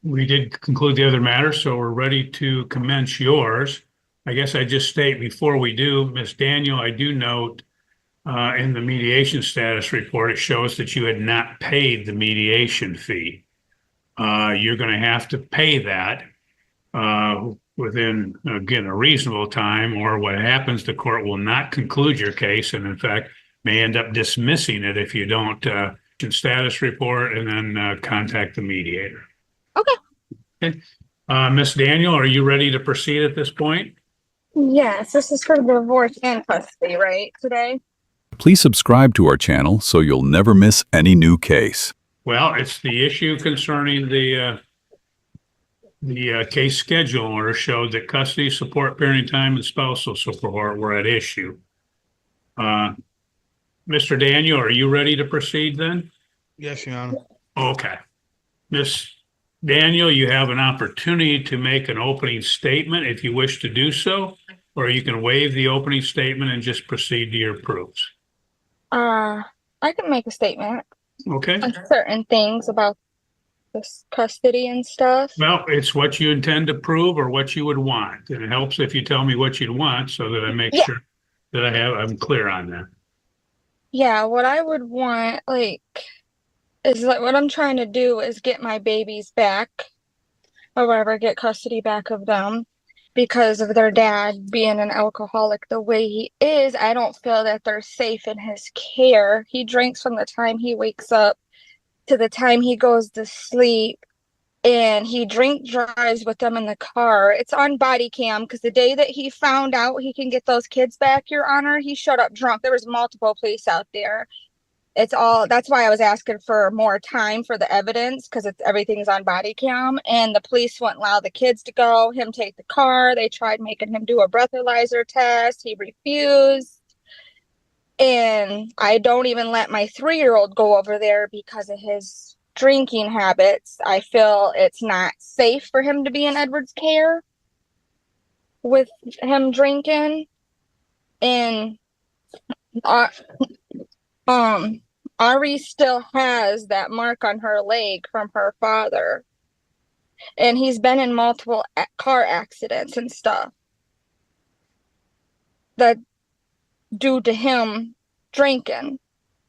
we did conclude the other matter, so we're ready to commence yours. I guess I just state before we do, Ms. Daniel, I do note in the mediation status report, it shows that you had not paid the mediation fee. You're going to have to pay that within, again, a reasonable time, or what happens, the court will not conclude your case, and in fact, may end up dismissing it if you don't status report and then contact the mediator. Okay. Okay. Ms. Daniel, are you ready to proceed at this point? Yes, this is for divorce and custody, right, today? Please subscribe to our channel so you'll never miss any new case. Well, it's the issue concerning the case schedule order showed that custody, support, parenting time, and spousal support were at issue. Mr. Daniel, are you ready to proceed then? Yes, Your Honor. Okay. Ms. Daniel, you have an opportunity to make an opening statement if you wish to do so, or you can waive the opening statement and just proceed to your proofs. I can make a statement Okay. on certain things about this custody and stuff. Well, it's what you intend to prove or what you would want. And it helps if you tell me what you'd want so that I make sure that I'm clear on that. Yeah, what I would want, is what I'm trying to do is get my babies back, or whatever, get custody back of them. Because of their dad being an alcoholic the way he is, I don't feel that they're safe in his care. He drinks from the time he wakes up to the time he goes to sleep, and he drink drives with them in the car. It's on body cam because the day that he found out he can get those kids back, Your Honor, he showed up drunk. There was multiple police out there. That's why I was asking for more time for the evidence, because everything's on body cam, and the police wouldn't allow the kids to go, him take the car. They tried making him do a breathalyzer test. He refused. And I don't even let my 3-year-old go over there because of his drinking habits. I feel it's not safe for him to be in Edward's care with him drinking. And Ari still has that mark on her leg from her father, and he's been in multiple car accidents and stuff that due to him drinking.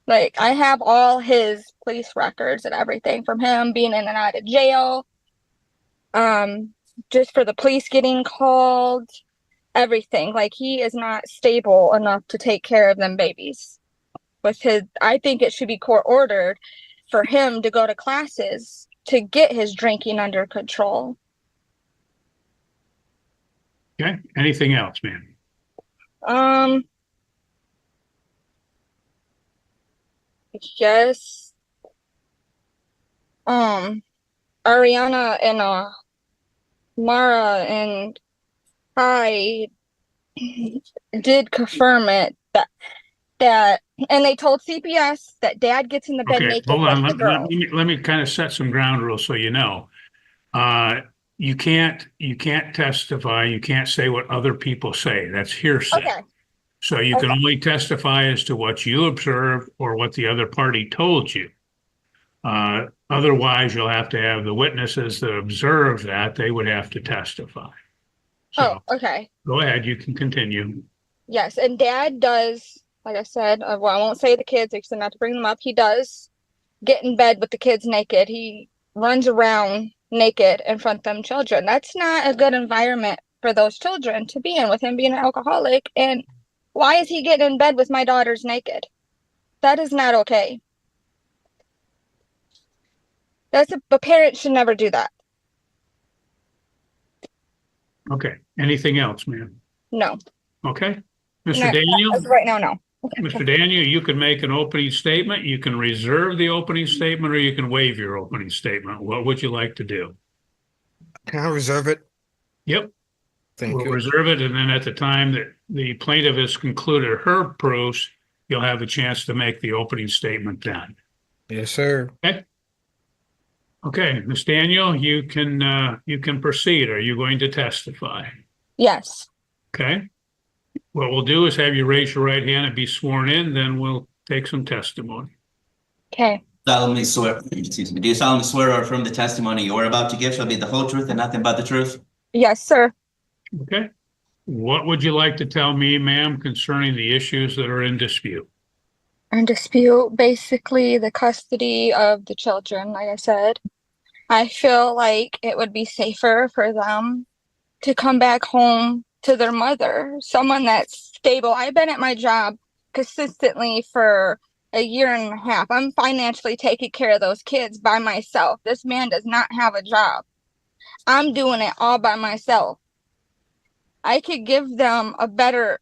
I have all his police records and everything from him being in and out of jail, just for the police getting called, everything. He is not stable enough to take care of them babies. I think it should be court ordered for him to go to classes to get his drinking under control. Okay. Anything else, ma'am? Yes. Ariana and Mara and I did confirm it that and they told CPS that dad gets in the bed Okay, naked hold on. with the girl. Let me kind of set some ground rules so you know. You can't testify. You can't say what other people say. That's hearsay. Okay. So you can only testify as to what you observed or what the other party told you. Otherwise, you'll have to have the witnesses that observe that. They would have to testify. So, okay. Go ahead. You can continue. Yes, and dad does, like I said, I won't say the kids, I said not to bring them up. He does get in bed with the kids naked. He runs around naked in front of them children. That's not a good environment for those children to be in, with him being an alcoholic. And why is he getting in bed with my daughters naked? That is not okay. A parent should never do that. Okay. Anything else, ma'am? No. Okay. Mr. Daniel? Right now, no. Okay. Mr. Daniel, you can make an opening statement. You can reserve the opening statement, or you can waive your opening statement. What would you like to do? Can I reserve it? Yep. Thank We'll you. reserve it, and then at the time that the plaintiff has concluded her proofs, you'll have a chance to make the opening statement then. Yes, sir. Okay. Okay, Ms. Daniel, you can proceed. Are you going to testify? Yes. Okay. What we'll do is have you raise your right hand and be sworn in, then we'll take some testimony. Okay. solemnly swear, excuse me, do you solemnly swear or affirm the testimony you are about to give shall be the whole truth and nothing but the truth? Yes, sir. Okay. What would you like to tell me, ma'am, concerning the issues that are in dispute? And dispute basically the custody of the children, like I said. I feel like it would be safer for them to come back home to their mother, someone that's stable. I've been at my job consistently for a year and a half. I'm financially taking care of those kids by myself. This man does not have a job. I'm doing it all by myself. I could give them a better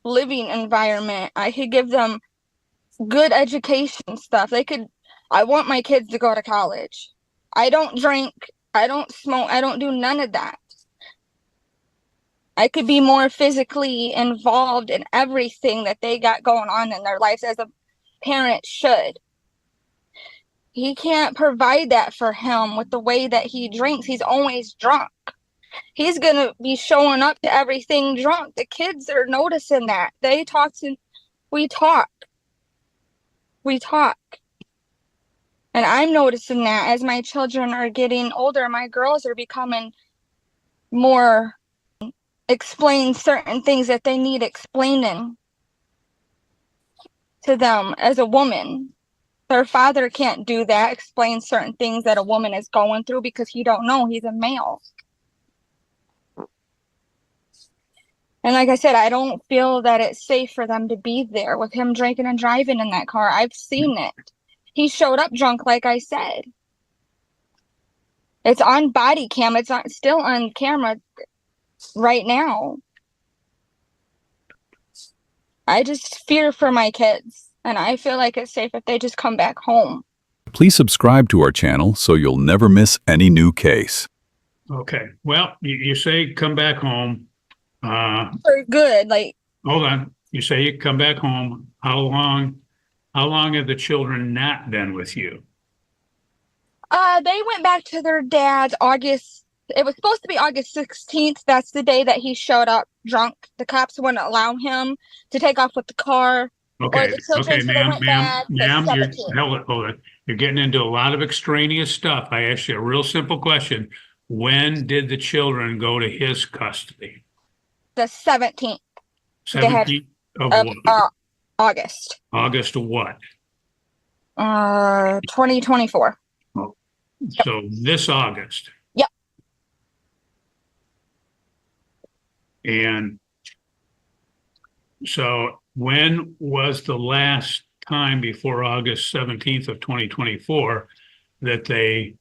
living environment. I could give them good education stuff. I want my kids to go to college. I don't drink. I don't smoke. I don't do none of that. I could be more physically involved in everything that they got going on in their lives as a parent should. He can't provide that for him with the way that he drinks. He's always drunk. He's going to be showing up to everything drunk. The kids are noticing that. We talk. We talk. And I'm noticing that as my children are getting older, my girls are becoming more explain certain things that they need explaining to them as a woman. Their father can't do that, explain certain things that a woman is going through because he don't know, he's a male. And like I said, I don't feel that it's safe for them to be there with him drinking and driving in that car. I've seen it. He showed up drunk, like I said. It's on body cam. It's still on camera right now. I just fear for my kids, and I feel like it's safe if they just come back home. Please subscribe to our channel so you'll never miss any new case. Okay. Well, you say come back home. For good, like. Hold on. You say you come back home. How long have the children not been with you? They went back to their dad's it was supposed to be August 16th. That's the day that he showed up drunk. The cops wouldn't allow him to take off with the car. Okay, Or the children, okay, so they went back the 17th. hold it. You're getting into a lot of extraneous stuff. I asked you a real simple question. When did the children go to his custody? The 17th. 17th of of what? August. August of what? 2024. So this August. Yep. And so when was the last time before August 17th of 2024 that they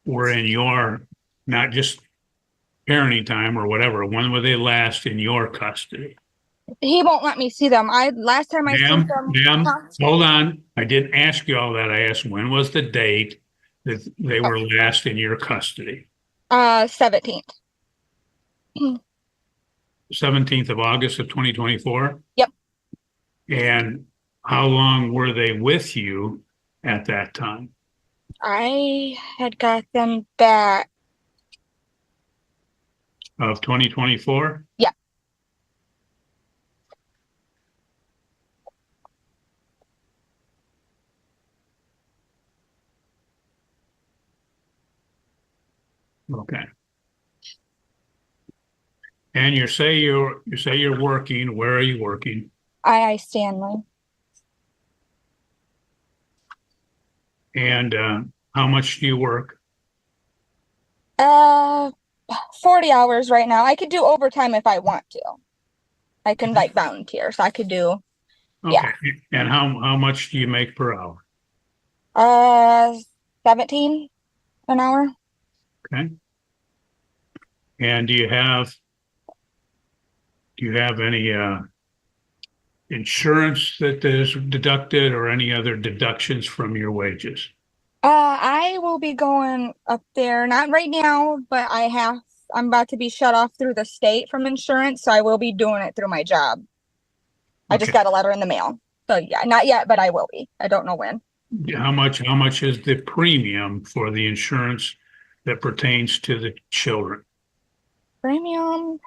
were in your, not just parenting time or whatever, when were they last in your custody? He won't let me see them. Last time I seen them. Ma'am, hold on. I didn't ask you all that. I asked when was the date that they were last in your custody? 17th. 17th of August of 2024? Yep. And how long were they with you at that time? I had got them back. Of 2024? Yeah. Okay. And you say you're working. Where are you working? I Stanley. And how much do you work? 40 hours right now. I could do overtime if I want to. I can like volunteer, so I could do. Okay. Yeah. And how much do you make per hour? 17 an hour. Okay. And do you have any insurance that is deducted or any other deductions from your wages? I will be going up there, not right now, but I'm about to be shut off through the state from insurance, so I will be doing it through my job. I just Okay. got a letter in the mail. So yeah, not yet, but I will be. I don't know when. How much is the premium for the insurance that pertains to the children? Premium.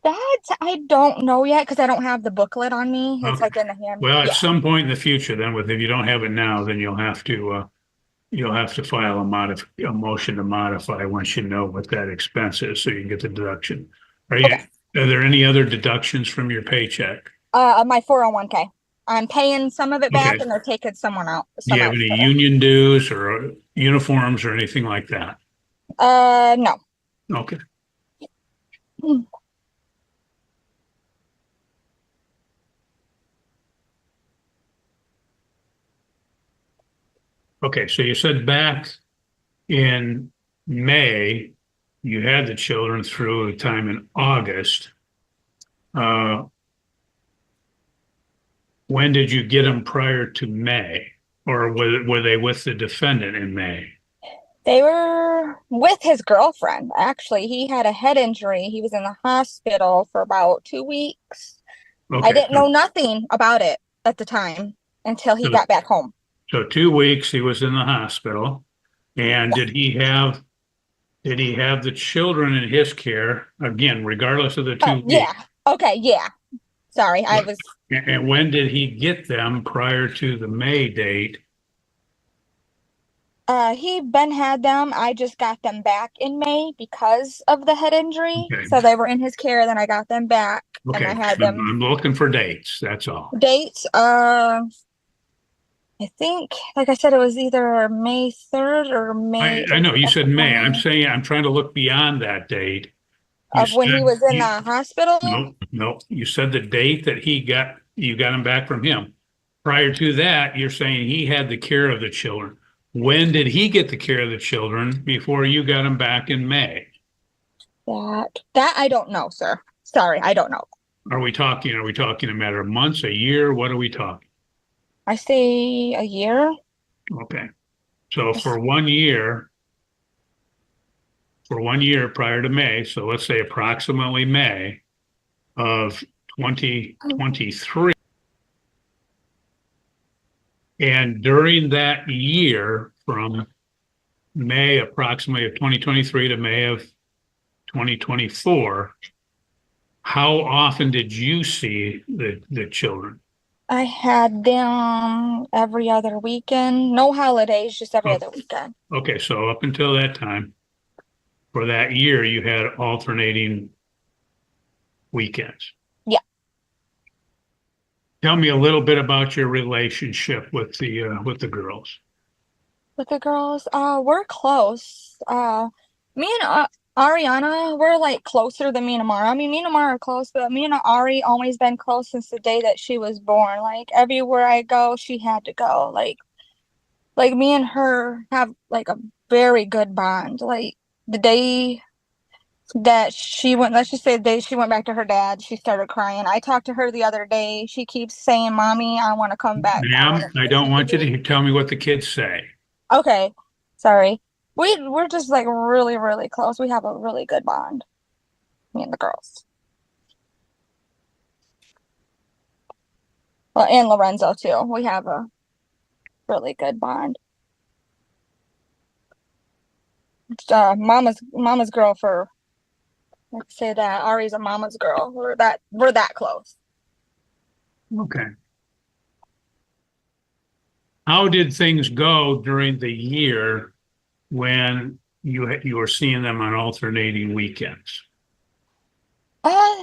That I don't know yet because I don't have the booklet on me. It's Okay. like in the hand. Well, at Yeah. some point in the future, then if you don't have it now, then you'll have to file a motion to modify once you know what that expense is, so you can get the deduction. Okay. Are there any other deductions from your paycheck? My 401k. I'm paying some of it back Okay. and they're taking someone out, Do you some have else. any union dues or uniforms or anything like that? No. Okay. Hmm. Okay, so you said back in May, you had the children through a time in August. Uh, when did you get them prior to May? Or were they with the defendant in May? They were with his girlfriend, actually. He had a head injury. He was in the hospital for about 2 weeks. I Okay, didn't know nothing about it at the time until he so, got back home. so 2 weeks he was in the hospital. And Yeah. did he have the children in his care, again, regardless of the Oh, 2 weeks? yeah. Okay, yeah. Sorry, I was And when did he get them prior to the May date? he Ben had them. I just got them back in May because of the head injury. Okay, So they were in his care, then I got them back and I okay. had them I'm looking for dates, that's all. dates. I think, like I said, it was either May 3rd or May I know you said May. I'm 11th saying I'm trying to look beyond that date. You of when he said was in the hospital. no. You said the date that you got him back from him. Prior to that, you're saying he had the care of the children. When did he get the care of the children before you got him back in May? That I don't know, sir. Sorry, I don't know. Are we talking a matter of months, a year? What are we talking? I say a year. Okay. So for one year prior to May, so let's say approximately May of 2023. And during that year, from May approximately of 2023 to May of 2024, how often did you see the children? I had them every other weekend. No holidays, just every Oh, other weekend. okay, so up until that time, for that year, you had alternating weekends. Yeah. Tell me a little bit about your relationship with the girls. With the girls, we're close. Me and Ariana, we're like closer than me and Amara. I mean, me and Amara are close, but me and Ari always been close since the day that she was born. Like everywhere I go, she had to go. Like me and her have like a very good bond. Like the day that she went, let's just say the day she went back to her dad, she started crying. I talked to her the other day. She keeps saying, "Mommy, I want to come back. I want Ma'am, I to don't see want you you." to tell me what the kids say. Okay, sorry. We're just like really, really close. We have a really good bond, me and the girls. Well, and Lorenzo too. We have a really good bond. Mama's girl for let's say that Ari's a mama's girl. We're that close. Okay. How did things go during the year when you were seeing them on alternating weekends? Uh,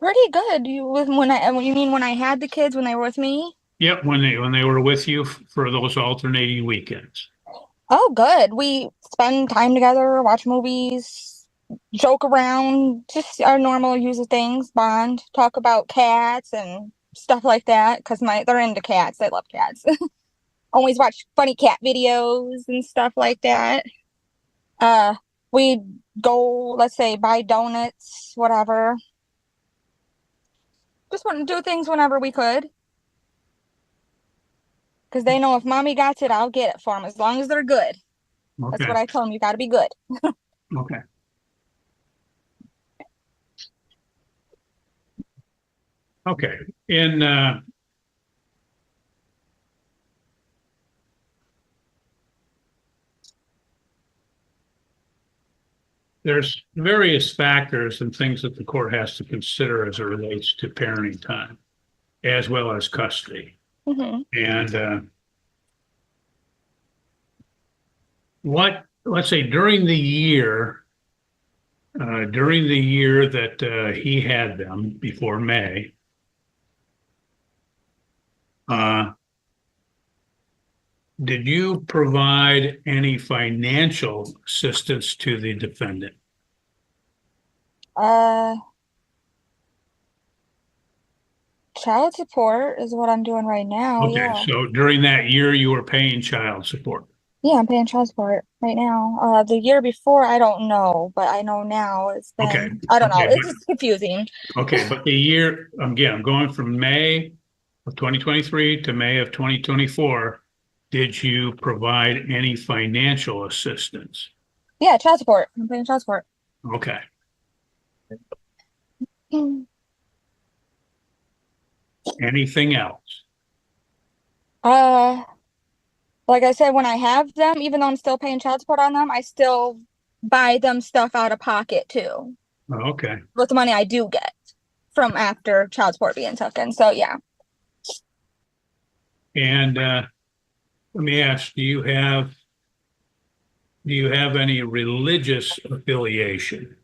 Pretty good. When you mean when I had the kids when they were with me? Yep, when they were with you for those alternating weekends. Oh, good. We spend time together, watch movies, joke around, just our normal usual things, bond, talk about cats and stuff like that. Because they're into cats. They love cats. Always watch funny cat videos and stuff like that. Uh, we go, let's say, buy donuts, whatever. Just want to do things whenever we could. Because they know if mommy got it, I'll get it for them as long as they're good. That's Okay, what I tell them. You got to be good. okay, okay. there's various factors and things that the court has to consider as it relates to parenting time, as well as custody. Mhm. And let's say during the year that he had them before May, did you provide any financial assistance to the defendant? Uh, child support is what I'm doing right now. Okay, Yeah. so during that year, you were paying child support. Yeah, I'm paying child support right now. The year before, I don't know, but I know now it's Okay, been, I don't know. okay, It's just confusing. okay, but the year, again, I'm going from May of 2023 to May of 2024. Did you provide any financial assistance? Yeah, child support. I'm paying child support. Okay, Mm. anything else? Uh, like I said, when I have them, even though I'm still paying child support on them, I still buy them stuff out of pocket too, Okay, with the money I do get from after child support being taken. So yeah. and let me ask, do you have any religious affiliation?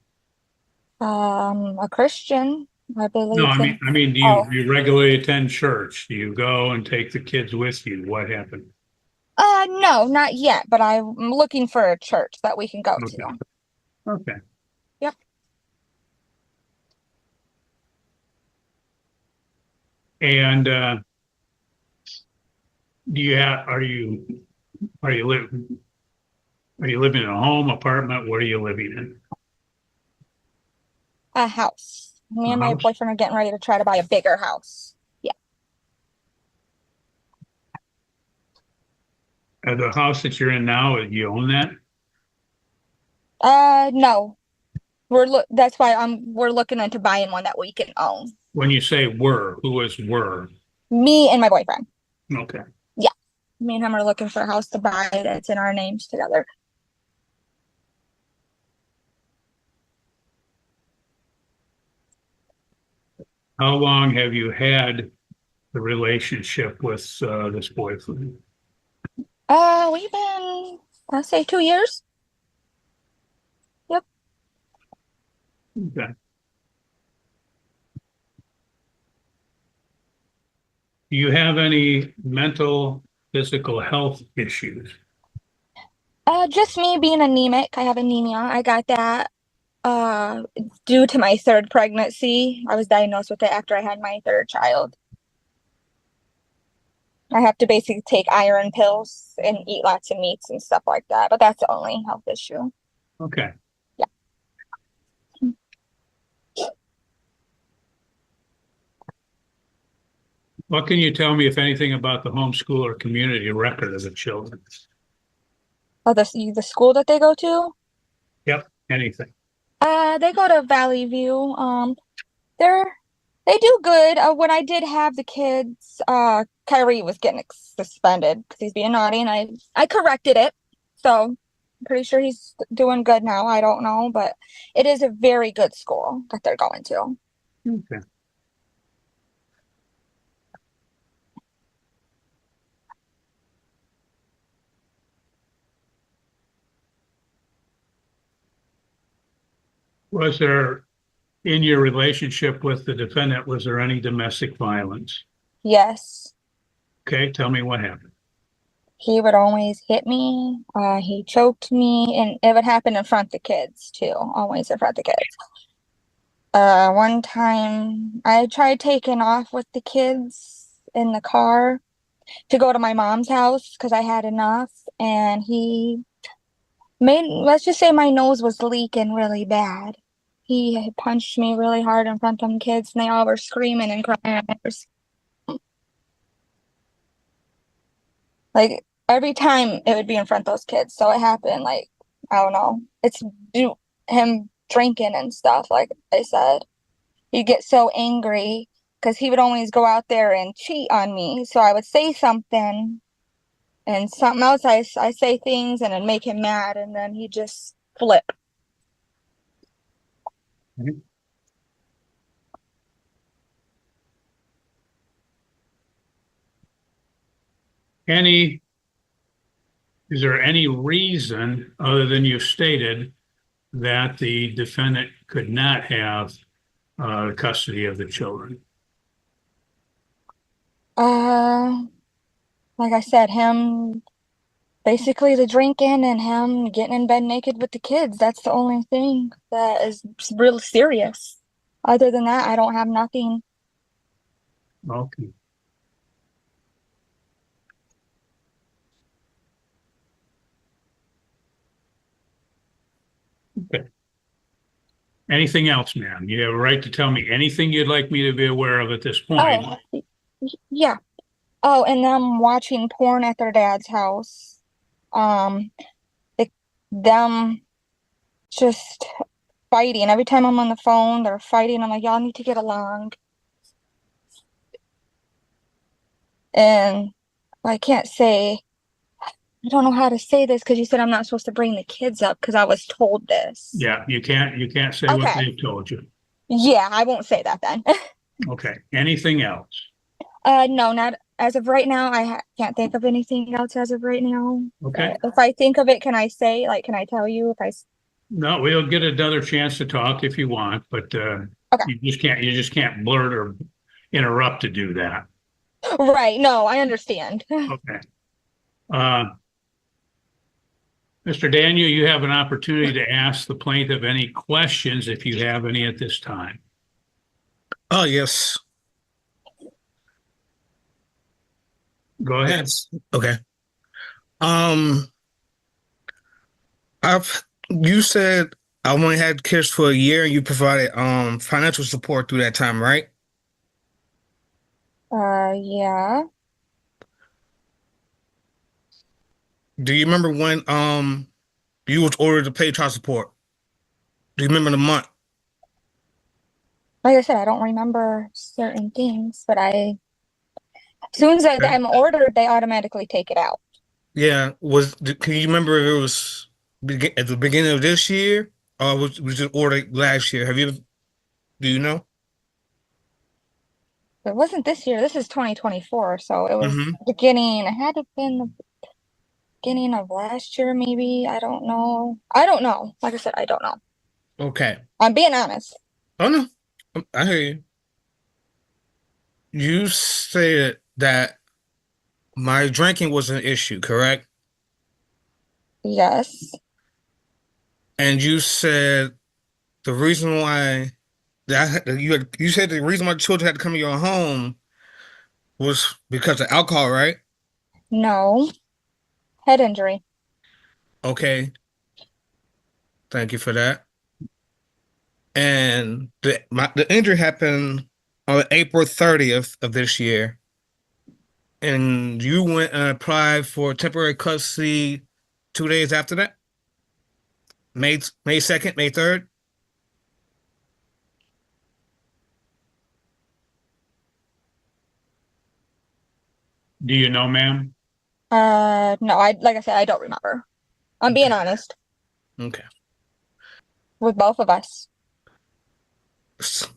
A Christian, I No, believe in. do Oh, you regularly attend church? Do you go and take the kids with you? What happened? no, not yet, but I'm looking for a church that we can go Okay, to. okay. Yep. And do you have, are you living, are you living in a home, apartment? What are you living in? A house. Me A and my house? boyfriend are getting ready to try to buy a bigger house. Yeah. The house that you're in now, you own that? No. That's why we're looking into buying one that we can own. When you say were, who is were? Me and my boyfriend. Okay. Yeah. Me and him are looking for a house to buy that's in our names together. How long have you had the relationship with this boyfriend? We've been, I'll say 2 years. Yep. Okay. Do you have any mental, physical health issues? Just me being anemic. I have anemia. I got that uh due to my third pregnancy. I was diagnosed with it after I had my third child. I have to basically take iron pills and eat lots of meats and stuff like that, but that's the only health issue. Okay. Yeah. What can you tell me, if anything, about the homeschool or community record of the children? Oh, the school that they go to? Yep, anything. They go to Valley View. They're they do good. When I did have the kids, Kyrie was getting suspended because he's being naughty, and I corrected it. So I'm pretty sure he's doing good now. I don't know, but it is a very good school that they're going to. Okay. Was there, in your relationship with the defendant, was there any domestic violence? Yes, Okay, tell me what happened. he would always hit me. He choked me, and it would happen in front of the kids too. Always in front of the kids. One time I tried taking off with the kids in the car to go to my mom's house because I had enough, and he made, let's just say my nose was leaking really bad. He punched me really hard in front of them kids, and they all were screaming and crying. Like every time it would be in front of those kids. So it happened like, I don't know. It's him drinking and stuff, like I said. He'd get so angry because he would always go out there and cheat on me. So I would say something and something else, I say things and it'd make him mad, and then he'd just flip. Any, is there any reason other than you stated that the defendant could not have custody of the children? Like I said, him basically the drinking and him getting in bed naked with the kids. That's the only thing that is real serious. Other than that, I don't have nothing. Okay. Okay. Anything else, ma'am? You have a right to tell me anything you'd like me to be aware of at this point. Oh, yeah. Oh, and them watching porn at their dad's house. Um, it, them just fighting. Every time I'm on the phone, they're fighting. I'm like, y'all need to get along. And I can't say, I don't know how to say this because you said I'm not supposed to bring the kids up because I was told this. Yeah, you can't say what Okay. they've told you. Yeah, I won't say that then. Okay. Anything else? No, not as of right now. I can't think of anything else as of right now. Okay. If I think of it, can I say, like, can I tell you if I? No, we'll get another chance to talk if you want, but Okay. you just can't blurt or interrupt to do that. Right. No, I understand. Okay. Mr. Daniel, you have an opportunity to ask the plaintiff any questions if you have any at this time. Oh, yes. Go ahead. Yes. Okay. Um, you said I only had kids for a year and you provided financial support through that time, right? Yeah. Do you remember when you was ordered to pay child support? Do you remember the month? Like I said, I don't remember certain things, but as soon as I'm ordered, they automatically take it out. Yeah, can you remember if it was at the beginning of this year or was it ordered last year? Do you know? It wasn't this year. This is 2024, so it was Mm-hmm. beginning. It had to have been the beginning of last year, maybe. I don't know. I don't know. Like I said, I don't know. Okay. I'm being honest. Oh no, I hear you. You said that my drinking was an issue, correct? Yes. And you said the reason why you said the reason why the children had to come to your home was because of alcohol, right? No. Head injury. Okay, thank you for that. And the injury happened on April 30th of this year. And you went and applied for temporary custody 2 days after that? May 2nd, May 3rd? Do you know, ma'am? No, like I said, I don't remember. I'm being honest Okay. with both of us. Since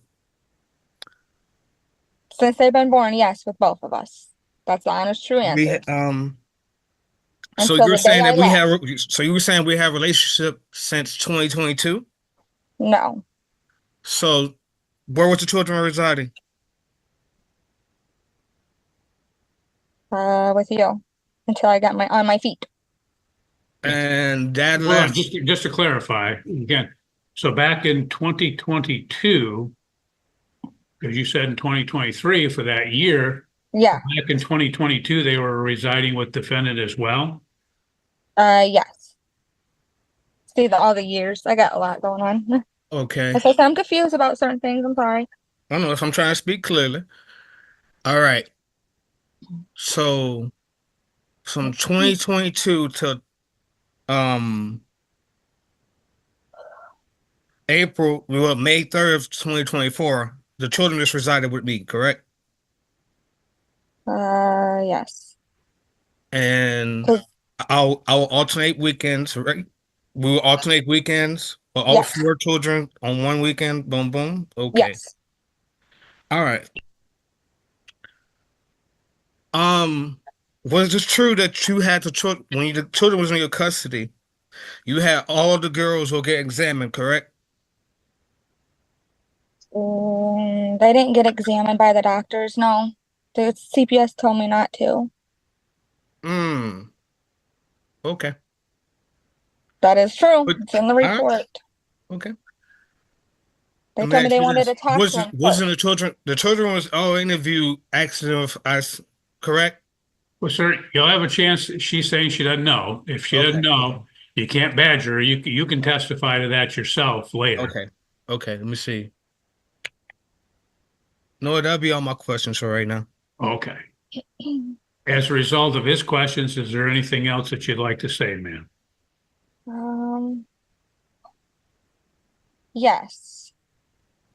they've been born, yes, with both of us. That's the honest, true answer. So Until you're the day saying I that left. so you were saying we have a relationship since 2022? No. So where was the children residing? With you. Until I got on my feet. And that Hold on, last, just to clarify again. So back in 2022, because you said in 2023 for that year, Yeah. back in 2022, they were residing with defendant as well. Yes. See all the years. I got a lot going on. okay. So I'm confused about certain things. I'm sorry. I don't know if I'm trying to speak clearly. All right. So from 2022 to um May 3rd of 2024, the children just resided with me, correct? Yes. And So- I'll alternate weekends, right? We will alternate weekends for all Yes. 4 children on one weekend. Boom, boom. Okay. Yes. All right. Was it true that you had the children when the children was in your custody? You had all the girls who get examined, correct? They didn't get examined by the doctors, no. The CPS told me not to. Mm. Okay. That is true. But It's in the all right. report. Okay. They Let me told me ask they you wanted this: to talk to him wasn't first. the children was all interview accident with us, correct? Well, sir, you'll have a chance. She's saying she doesn't know. If she doesn't Okay. know, you can't badger her. You can testify to that yourself later. Okay. Okay. Let me see. No, that'll be all my questions for right now. Okay. As a result of his questions, is there anything else that you'd like to say, ma'am? Um, yes.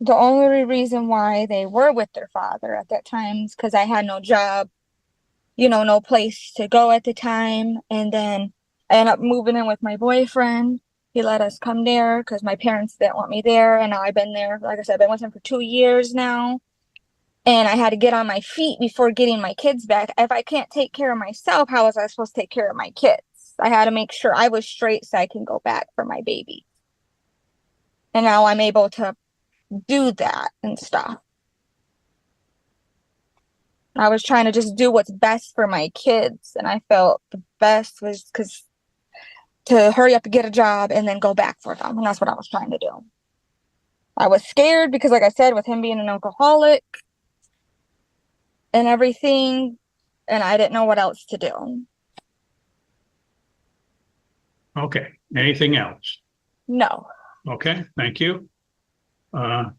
The only reason why they were with their father at that time is because I had no job, no place to go at the time. And then I ended up moving in with my boyfriend. He let us come there because my parents didn't want me there. And now I've been there, like I said, I've been with him for 2 years now. And I had to get on my feet before getting my kids back. If I can't take care of myself, how was I supposed to take care of my kids? I had to make sure I was straight so I can go back for my baby. And now I'm able to do that and stuff. I was trying to just do what's best for my kids, and I felt the best was to hurry up and get a job and then go back for them, and that's what I was trying to do. I was scared because, like I said, with him being an alcoholic and everything, and I didn't know what else to do. Okay. Anything else? No. Okay. Thank you. Ma'am,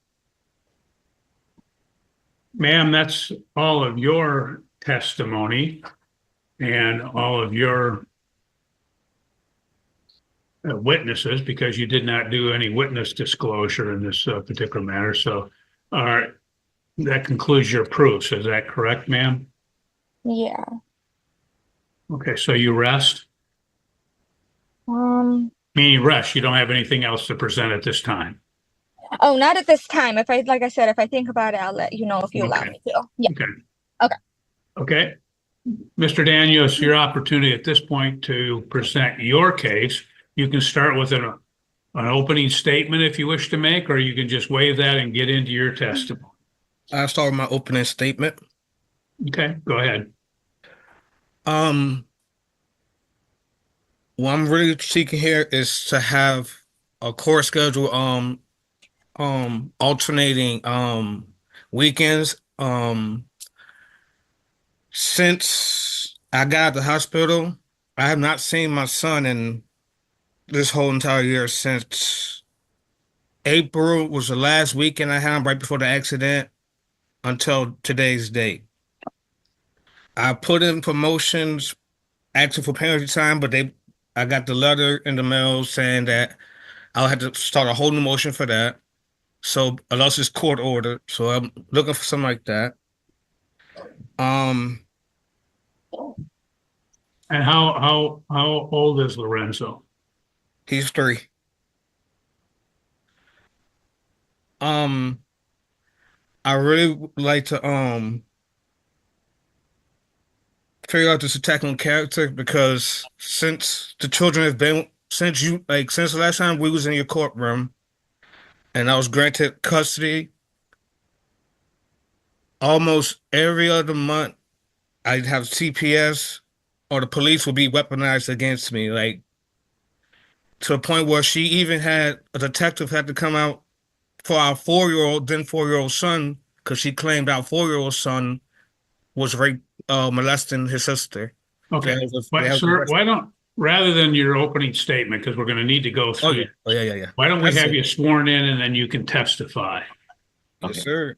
that's all of your testimony and all of your witnesses, because you did not do any witness disclosure in this particular matter. So, that concludes your proofs. Is that correct, ma'am? Yeah. Okay, so you rest? Um. Meaning rest, you don't have anything else to present at this time? Oh, not at this time. Like I said, if I think about it, I'll let you know if you allow Okay. me to. Yeah. Okay. Okay. Okay. Mr. Daniel, it's your opportunity at this point to present your case. You can start with an opening statement if you wish to make, or you can just waive that and get into your testimony. I'll start with my opening statement. Okay, go ahead. What I'm really seeking here is to have a court schedule, alternating, weekends. Since I got out of the hospital, I have not seen my son in this whole entire year since April was the last weekend I had him right before the accident until today's date. I put in promotions asking for penalty time, but I got the letter in the mail saying that I'll have to start a whole new motion for that. So unless it's court ordered, so I'm looking for something like that. Um, And how old is Lorenzo? he's 3. Um, I really would like to figure out this attack on character because since the children have been since the last time we was in your courtroom and I was granted custody, almost every other month I'd have CPS or the police would be weaponized against me, like to a point where she even had a detective had to come out for our 4-year-old, then 4-year-old son, because she claimed our 4-year-old son was molesting his sister. Okay, but sir, why don't, rather than your opening statement, because we're going to need to go Oh through, yeah, oh yeah. why don't we That's have it. you sworn in and then you can testify? Yes, sir.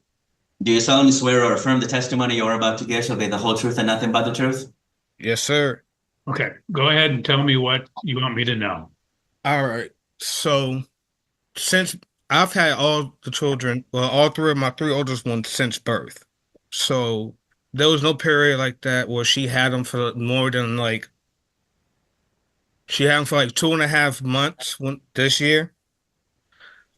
Do you solemnly swear or affirm the testimony you're about to give shall be the whole truth and nothing but the truth? Yes, sir. Okay, go ahead and tell me what you want me to know. All right. So since I've had all the children, well, all 3 of my 3 oldest ones since birth. So there was no period like that where she had them for more than like She had him for like 2.5 months this year.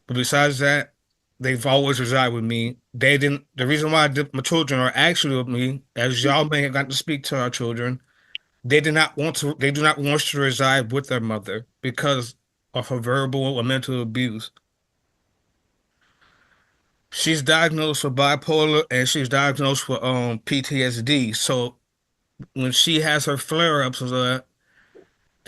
But besides that, they've always resided with me. They didn't. The reason why my children are actually with me, as y'all may have gotten to speak to our children, they did not want to. They do not want to reside with their mother because of her verbal or mental abuse. She's diagnosed with bipolar and she's diagnosed with PTSD. So when she has her flare ups, the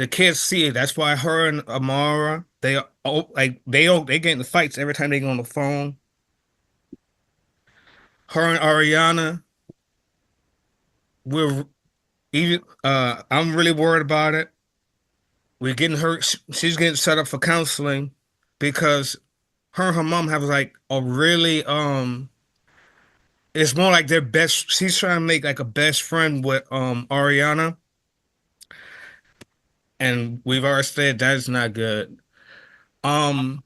kids see it. That's why her and Amara, they get in fights every time they go on the phone. Her and Ariana, we're even I'm really worried about it. We're getting her she's getting set up for counseling because her and her mom have like a really it's more like their best. She's trying to make like a best friend with Ariana, and we've already said that's not good. Um,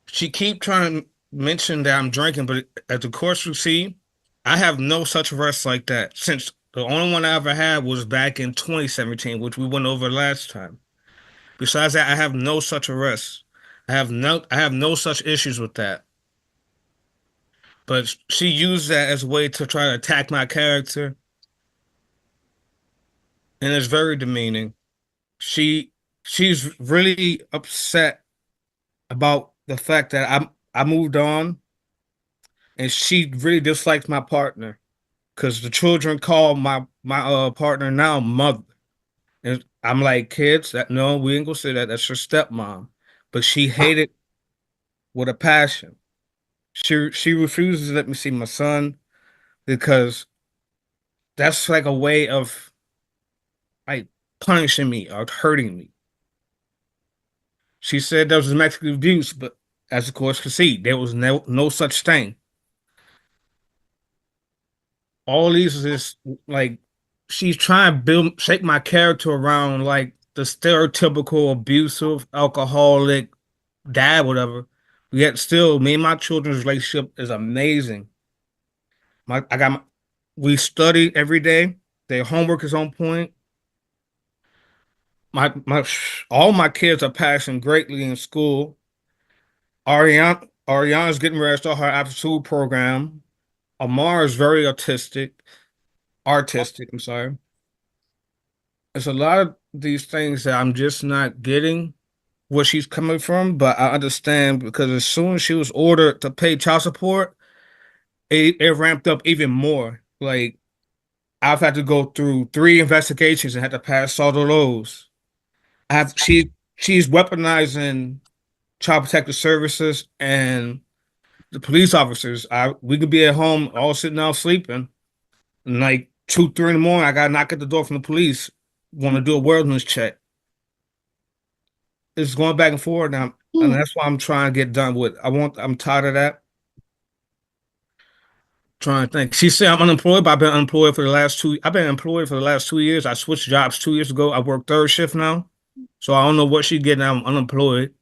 she keep trying to mention that I'm drinking, but at the course you see, I have no such arrests like that since the only one I ever had was back in 2017, which we went over last time. Besides that, I have no such arrests. I have no such issues with that. But she used that as a way to try to attack my character, and it's very demeaning. She she's really upset about the fact that I moved on, and she really dislikes my partner because the children call my partner now mother, and I'm like, kids, that no, we ain't gonna say that. That's your stepmom, but she hated with a passion. She refuses to let me see my son because that's like a way of like punishing me or hurting me. She said there was domestic abuse, but as the courts could see, there was no such thing. All these is like she's trying to shape my character around like the stereotypical abusive, alcoholic dad, whatever. Yet still, me and my children's relationship is amazing. My I got my, we study every day. Their homework is on point. My all my kids are passing greatly in school. Ariana's getting ready to start her after school program. Amar is very artistic, I'm sorry. There's a lot of these things that I'm just not getting where she's coming from, but I understand because as soon as she was ordered to pay child support, it ramped up even more. Like I've had to go through 3 investigations and had to pass all of those. I have she's weaponizing child protective services and the police officers. We could be at home all sitting out sleeping, and like 2, 3 in the morning, I got to knock at the door from the police, want to do a wellness check. It's going back and forth now, and that's why I'm trying to get done with. I'm tired of that. Trying to think. She said I'm unemployed, but I've been unemployed for the last two. I've been employed for the last 2 years. I switched jobs 2 years ago. I work third shift now, so I don't know what she getting. I'm unemployed.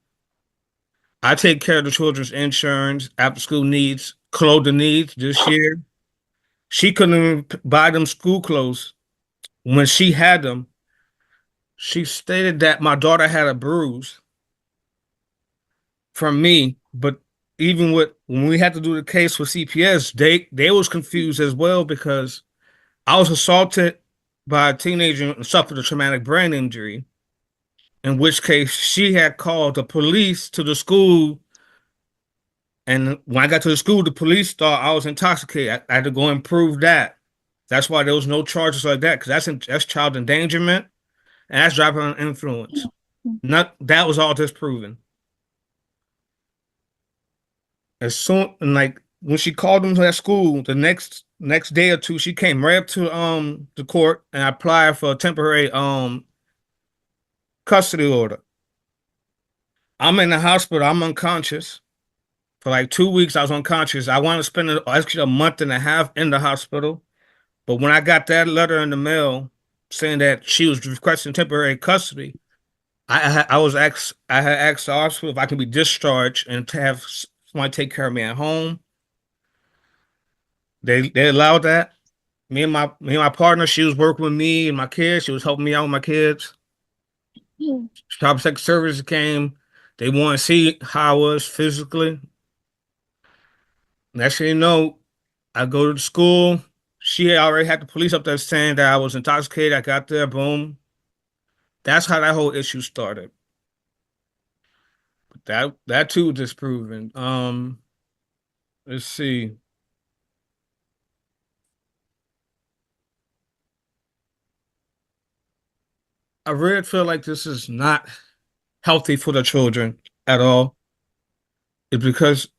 I take care of the children's insurance, after school needs, clothing needs. This year, she couldn't even buy them school clothes when she had them. She stated that my daughter had a bruise from me, but even with when we had to do the case with CPS, they was confused as well because I was assaulted by a teenager and suffered a traumatic brain injury. In which case, she had called the police to the school, and when I got to the school, the police thought I was intoxicated. I had to go and prove that. That's why there was no charges like that because that's child endangerment and that's driving under influence. Not that was all disproven. As soon and like when she called them to that school, the next day or two, she came right up to the court and applied for a temporary custody order. I'm in the hospital. I'm unconscious for like 2 weeks. I was unconscious. I wanted to spend actually a month and a half in the hospital, but when I got that letter in the mail saying that she was requesting temporary custody, I had asked the hospital if I could be discharged and to have someone take care of me at home. They allowed that. me and my partner, she was working with me and my kids. She was helping me out with my kids. Child Protective Services came. They want to see how I was physically. Next thing you know, I go to the school. She already had the police up there saying that I was intoxicated. I got there, boom. That's how that whole issue started. That too was disproven. Let's see. I really feel like this is not healthy for the children at all. It's because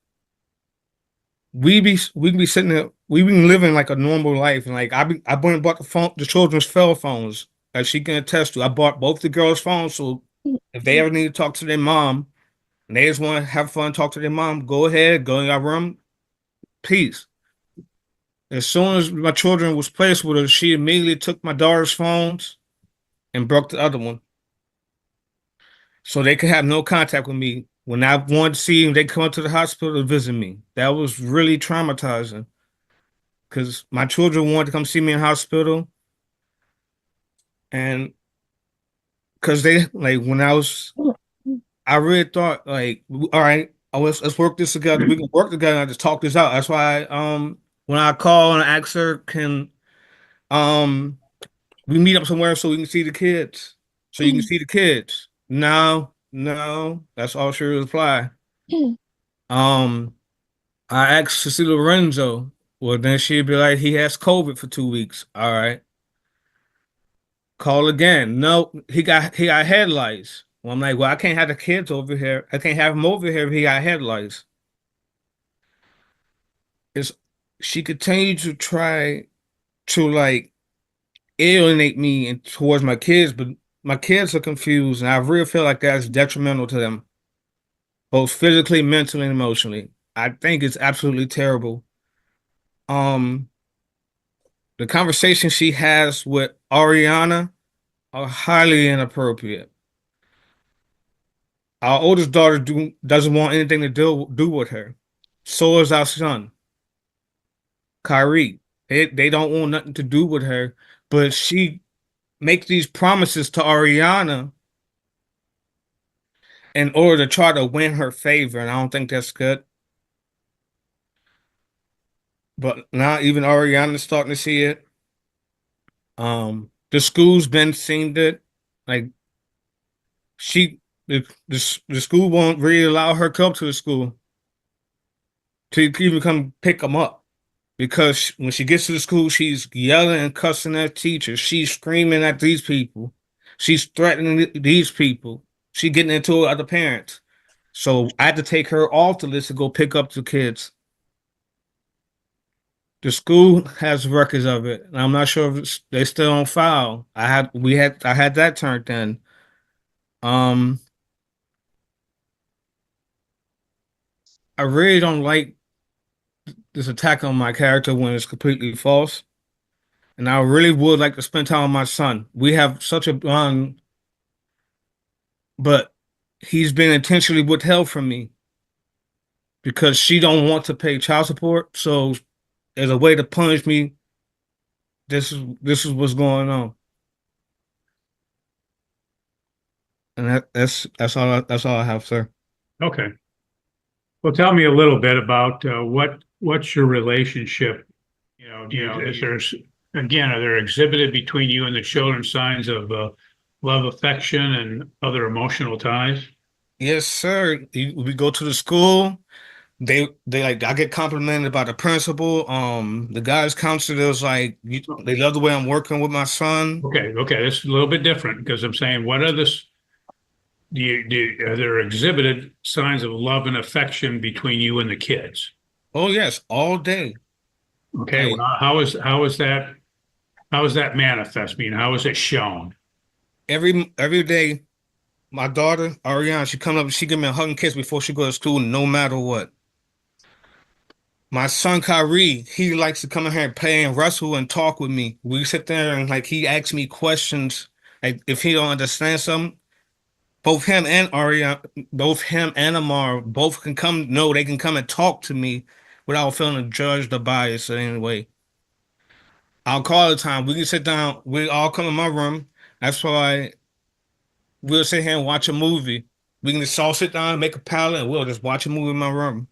we be sitting there, we been living like a normal life, and like I went and bought the children's cell phones, as she can attest to. I bought both the girls' phones, so if they ever need to talk to their mom and they just want to have fun, talk to their mom, go ahead, go in your room, peace. As soon as my children was placed with her, she immediately took my daughter's phones and broke the other one, so they could have no contact with me. When I wanted to see them, they come up to the hospital to visit me. That was really traumatizing because my children wanted to come see me in hospital, and because they like when I really thought like, all right, let's work this together. We can work together and just talk this out. That's why when I call and ask her, can um we meet up somewhere so we can see the kids, so you can see the kids. No, no, that's all she would reply. Um, I asked to see Lorenzo. Well, then she'd be like, he has COVID for 2 weeks. All right. Call again. No, he got headlights. Well, I'm like, well, I can't have the kids over here. I can't have him over here if he got headlights. It's She continued to try to like alienate me and towards my kids, but my kids are confused, and I really feel like that's detrimental to them, both physically, mentally, and emotionally. I think it's absolutely terrible. Um, the conversation she has with Ariana are highly inappropriate. Our oldest daughter doesn't want anything to do with her. So is our son, Kyrie. They don't want nothing to do with her, but she makes these promises to Ariana in order to try to win her favor, and I don't think that's good. But now even Ariana's starting to see it. The school's been seeing it. Like she, the school won't really allow her come to the school to even come pick them up because when she gets to the school, she's yelling and cussing at teachers. She's screaming at these people. She's threatening these people. She's getting into it with other parents. So I had to take her off the list to go pick up the kids. The school has records of it, and I'm not sure if they still on file. I had that turned in. Um, I really don't like this attack on my character when it's completely false, and I really would like to spend time with my son. We have such a bond, but he's been intentionally withheld from me because she don't want to pay child support. So as a way to punish me, this is what's going on, and that's all I have, sir. Okay. Well, tell me a little bit about what's your relationship? Is there's again, are there exhibited between you and the children signs of love, affection, and other emotional ties? Yes, sir. We go to the school. They like I get complimented by the principal. The guys counselor was like, they love the way I'm working with my son. Okay, okay, that's a little bit different because I'm saying, what are this? Are there exhibited signs of love and affection between you and the kids? Oh yes, all day. Okay, Like well, how is that manifest? I mean, how is it shown? every day, my daughter Ariana, she come up, she give me a hug and kiss before she go to school, no matter what. My son Kyrie, he likes to come in here and play and wrestle and talk with me. We sit there and like he asks me questions. Like if he don't understand something, both him and Ariana, both him and Amar, both can come. No, they can come and talk to me without feeling judged or biased in any way. I'll call the time. We can sit down. We all come in my room. That's why we'll sit here and watch a movie. We can just all sit down, make a palette, and we'll just watch a movie in my room.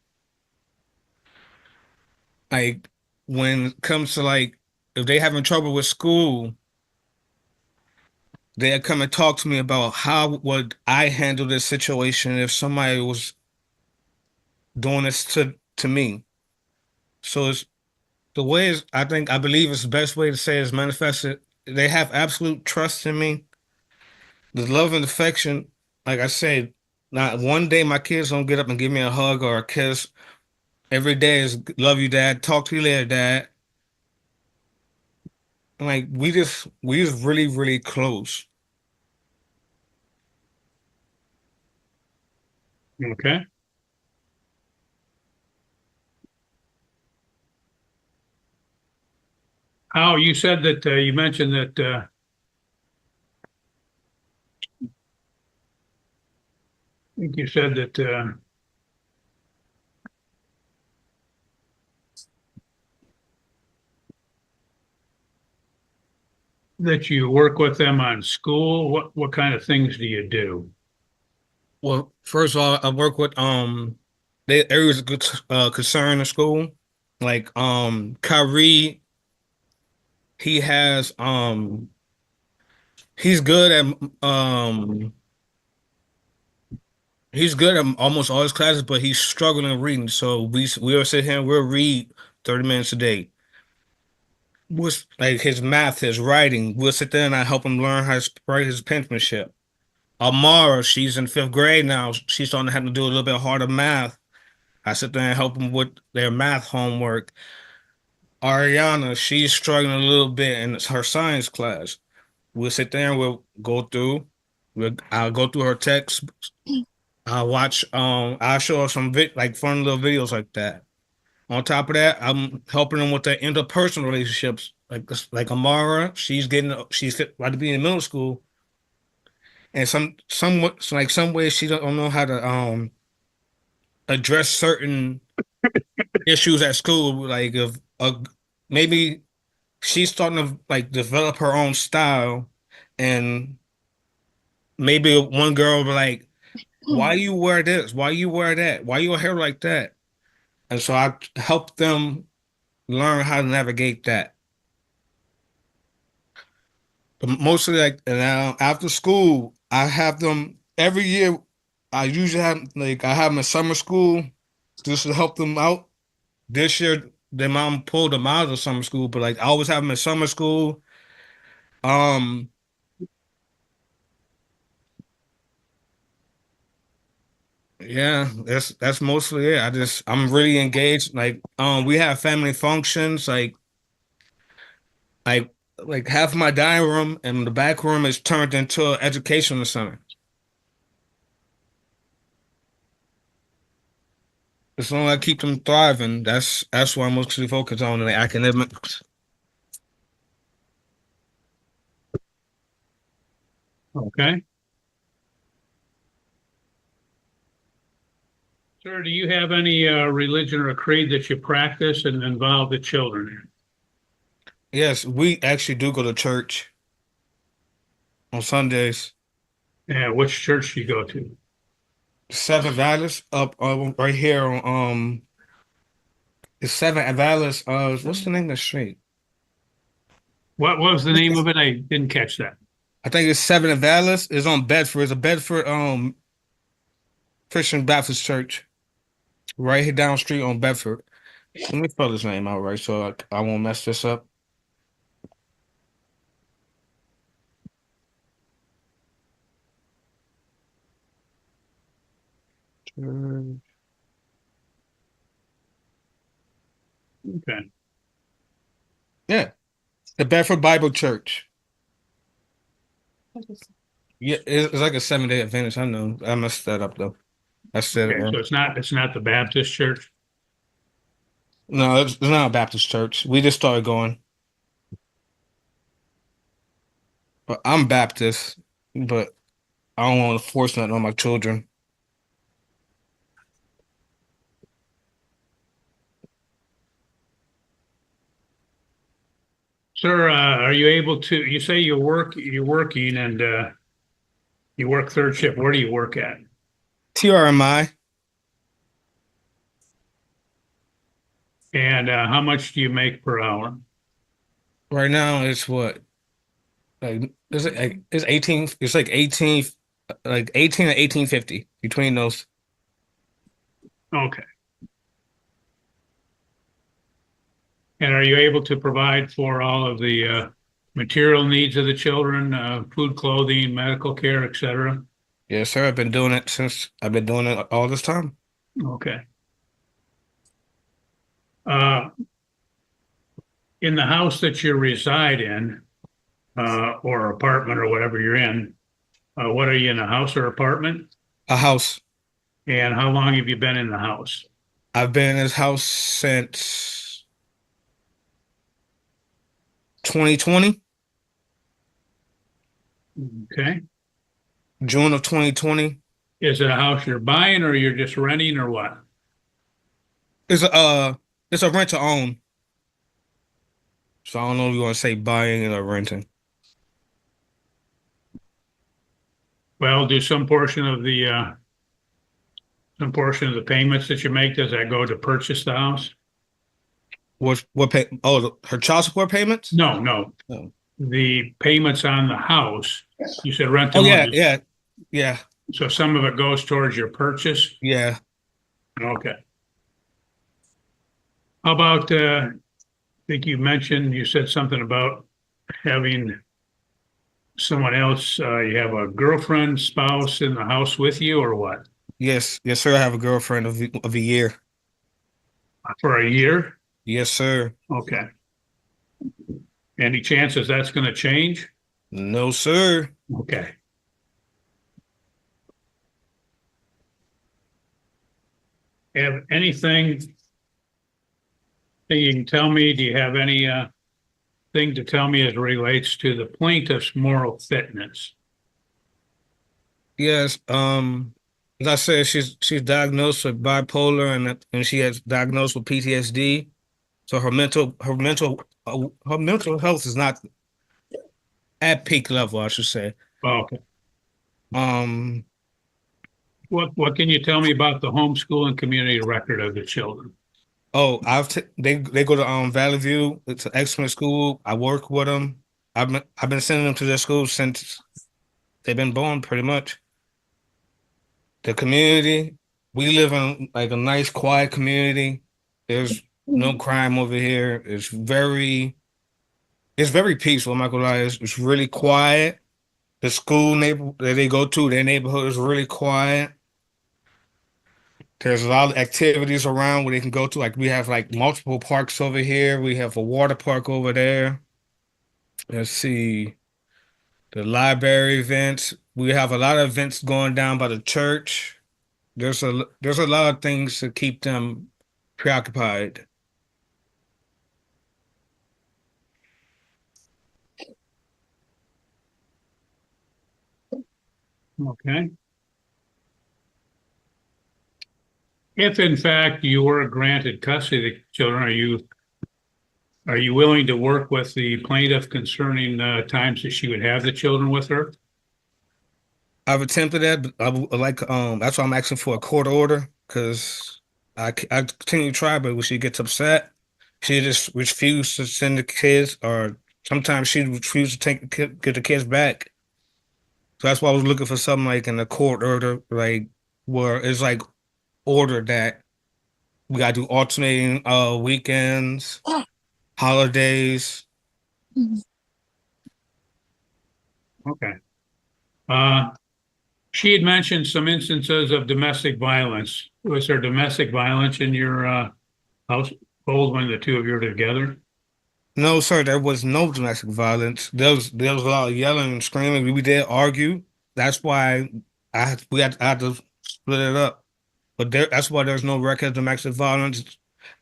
Like when it comes to like if they having trouble with school, they'll come and talk to me about how would I handle this situation if somebody was doing this to me. So it's the way is I believe it's the best way to say is manifested. They have absolute trust in me. The love and affection, like I said, not one day my kids don't get up and give me a hug or a kiss. Every day is love you, dad. Talk to you later, dad. Like we just really, really close. Okay. How you said that you mentioned that I think you said that that you work with them on school. What kind of things do you do? Well, first of all, I work with the areas of good concern in school. Like Kyrie, he has he's good at he's good at almost all his classes, but he's struggling reading. So we'll sit here and we'll read 30 minutes a day. With like his math, his writing, we'll sit there and I help him learn how to write his penmanship. Amara, she's in fifth grade now. She's starting to have to do a little bit harder math. I sit there and help them with their math homework. Ariana, she's struggling a little bit in her science class. We'll sit there and we'll go through. I'll go through her text. I'll watch. I'll show her some like fun little videos like that. On top of that, I'm helping them with their interpersonal relationships. Like Amara, she's about to be in middle school, and somewhat like some ways she don't know how to address certain issues at school. Like if maybe she's starting to like develop her own style, and maybe one girl will be like, "Why you wear this? Why you wear that? Why your hair like that?" And so I help them learn how to navigate that. But mostly like now after school, I have them every year. I usually have like I have them in summer school just to help them out. This year, their mom pulled them out of summer school, but like I always have them in summer school. Um, yeah, that's mostly it. I'm really engaged. Like, we have family functions. Like, like half of my dining room and the back room is turned into an educational center. As long as I keep them thriving, that's what I'm mostly focused on in the academics. Okay. Sir, do you have any religion or creed that you practice and involve the children? Yes, we actually do go to church on Sundays. Yeah, which church do you go to? Seven Valleys up right here on it's Seven Valleys. What's the name of the street? What was the name of it? I didn't catch that. I think it's Seven Valleys. It's on Bedford. It's a Bedford Christian Baptist Church right here down the street on Bedford. Let me spell his name out right so I won't mess this up. Okay. Yeah, the Bedford Bible Church. Yeah, it's like a 7 day Adventist. I know. I messed that up though. I said it Okay, wrong. so it's not the Baptist church. No, it's not a Baptist church. We just started going. But I'm Baptist, but I don't want to force nothing on my children. Sir, are you able to, you say you're working and you work third shift. Where do you work at? TRMI. And how much do you make per hour? Right now it's what? It's 18, it's like 18, like 18 and 1850 between those. Okay. And are you able to provide for all of the material needs of the children, food, clothing, medical care, et cetera? Yes, sir. I've been doing it all this time. Okay. Uh, in the house that you reside in, or apartment or whatever you're in, what are you in, a house or apartment? A house. And how long have you been in the house? I've been in this house since 2020, Okay. June of 2020. Is it a house you're buying or you're just renting or what? It's a rent to own. So I don't know if you want to say buying or renting. Well, do some portion of the payments that you make, does that go to purchase the house? What pay? Oh, her child support payments? No, no. Oh, The payments on the house, you said rent to oh own. yeah. So some of it goes towards your purchase? Yeah. Okay. How about, I think you said something about having someone else, you have a girlfriend, spouse in the house with you or what? Yes, sir. I have a girlfriend of a year. For a year? Yes, sir. Okay. Any chances that's going to change? No, sir. Okay. Have anything that you can tell me? Do you have any thing to tell me as it relates to the plaintiff's moral fitness? Yes. As I said, she's diagnosed with bipolar and she has diagnosed with PTSD. So her mental health is not at peak level, I should say. Okay. Um, What can you tell me about the homeschool and community record of the children? oh, they go to Valley View. It's an excellent school. I work with them. I've been sending them to their school since they've been born, pretty much. The community, we live in like a nice, quiet community. There's no crime over here. It's very peaceful. I'm not gonna lie. It's really quiet. The school neighbor that they go to, their neighborhood is really quiet. There's a lot of activities around where they can go to. Like we have like multiple parks over here. We have a water park over there. Let's see, the library events. We have a lot of events going down by the church. There's a lot of things to keep them preoccupied. Okay. If in fact you were granted custody of the children, are you willing to work with the plaintiff concerning times that she would have the children with her? I've attempted that, but I would like that's why I'm asking for a court order because I continue to try, but when she gets upset, she just refuses to send the kids, or sometimes she refuses to get the kids back. So that's why I was looking for something like in a court order, like where it's like ordered that we gotta do alternating weekends, holidays. Okay. Uh, she had mentioned some instances of domestic violence. Was there domestic violence in your household when the two of you were together? No, sir, there was no domestic violence. There was a lot of yelling and screaming. We did argue. That's why I had to split it up. But that's why there's no record of domestic violence.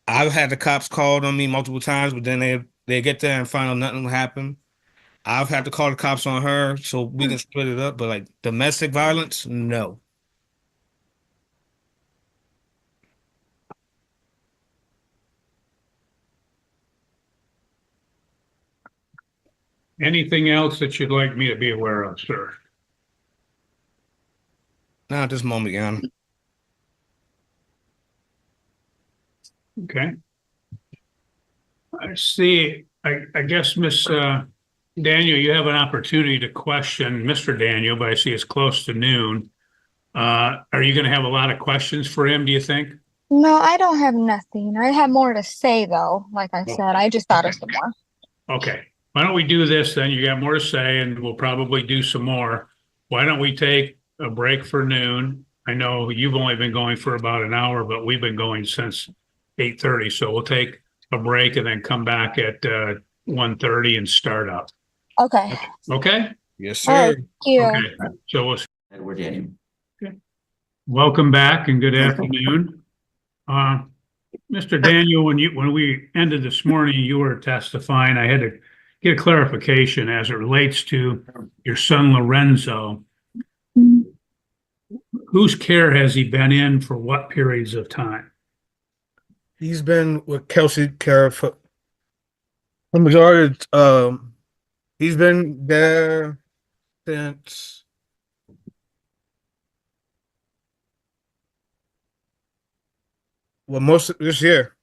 I've had the cops called on me multiple times, but then they get there and find out nothing happened. I've had to call the cops on her so we can split it up. But like domestic violence, no. Anything else that you'd like me to be aware of, sir? Not at this moment, Your Honor. Okay. I see. I guess, Miss Daniel, you have an opportunity to question Mr. Daniel, but I see it's close to noon. Are you going to have a lot of questions for him, do you think? No, I don't have nothing. I have more to say though. Like I said, I just thought of some more. Okay. Why don't we do this then? You got more to say and we'll probably do some more. Why don't we take a break for noon? I know you've only been going for about an hour, but we've been going since 8:30. So we'll take a break and then come back at 1:30 and start up. Okay. Okay? Yes, All right. sir. Thank you. Okay. So we'll Edward Daniel. welcome back and good afternoon. Mr. Daniel, when we ended this morning, you were testifying. I had to get a clarification as it relates to your son Lorenzo. Whose care has he been in for what periods of time? He's been with Kelsey Care for the majority. He's been there since most of this year.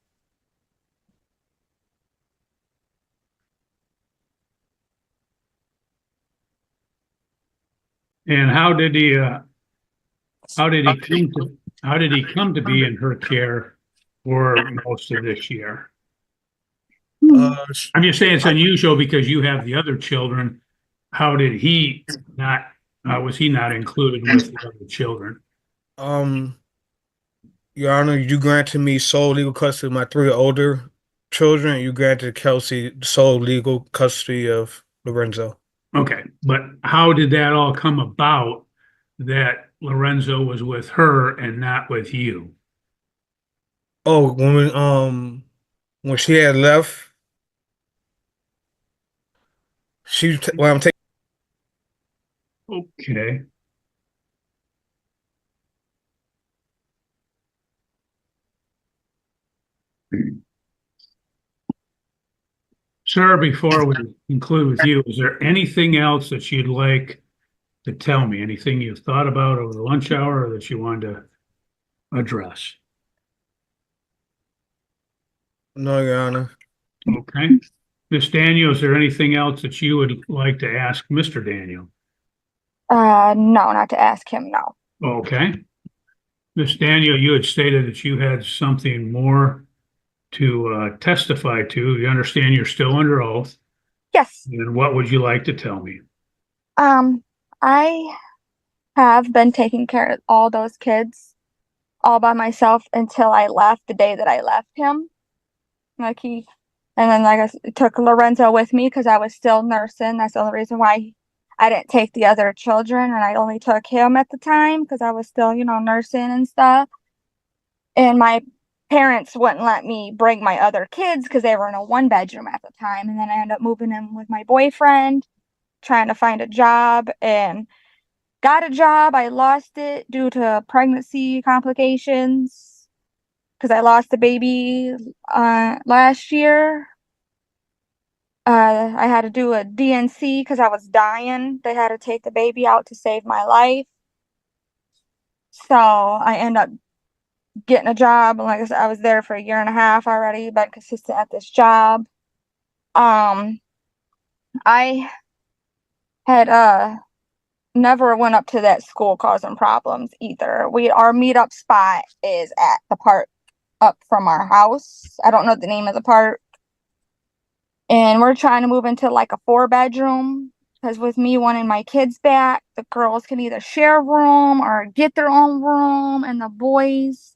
And how did he come to be in her care for most of this year? Uh, I'm just saying it's unusual because you have the other children. How did he not, was he not included with the other children? um, Your Honor, you granted me sole legal custody of my three older children. You granted Kelsey sole legal custody of Lorenzo. Okay, but how did that all come about that Lorenzo was with her and not with you? Oh, when she had left, well, I'm taking. Okay. Sir, before we conclude with you, is there anything else that you'd like to tell me? Anything you've thought about over the lunch hour or that you wanted to address? No, Your Honor. Okay. Miss Daniel, is there anything else that you would like to ask Mr. Daniel? No, not to ask him, no. Okay. Miss Daniel, you had stated that you had something more to testify to. You understand you're still under oath. Yes. And what would you like to tell me? I have been taking care of all those kids all by myself until I left the day that I left him. And then like I took Lorenzo with me because I was still nursing. That's the only reason why I didn't take the other children, and I only took him at the time because I was still, nursing and stuff. And my parents wouldn't let me bring my other kids because they were in a one-bedroom at the time. And then I ended up moving in with my boyfriend, trying to find a job, and got a job. I lost it due to pregnancy complications because I lost the baby last year. I had to do a DNC because I was dying. They had to take the baby out to save my life. So I ended up getting a job. And like I said, I was there for a year and a half already, been consistent at this job. I had never went up to that school causing problems either. Our meetup spot is at the park up from our house. I don't know the name of the park. And we're trying to move into like a 4-bedroom because with me wanting my kids back, the girls can either share a room or get their own room, and the boys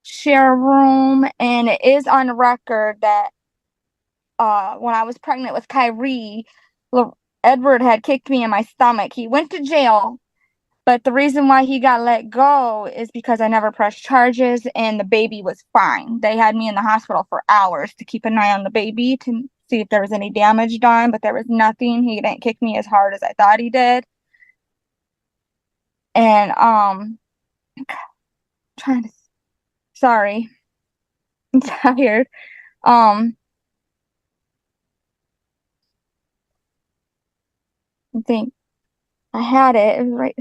share a room. And it is on record that when I was pregnant with Kyrie, Edward had kicked me in my stomach. He went to jail, but the reason why he got let go is because I never pressed charges and the baby was fine. They had me in the hospital for hours to keep an eye on the baby to see if there was any damage done, but there was nothing. He didn't kick me as hard as I thought he did. And sorry. I'm tired. I think I had it. It was right.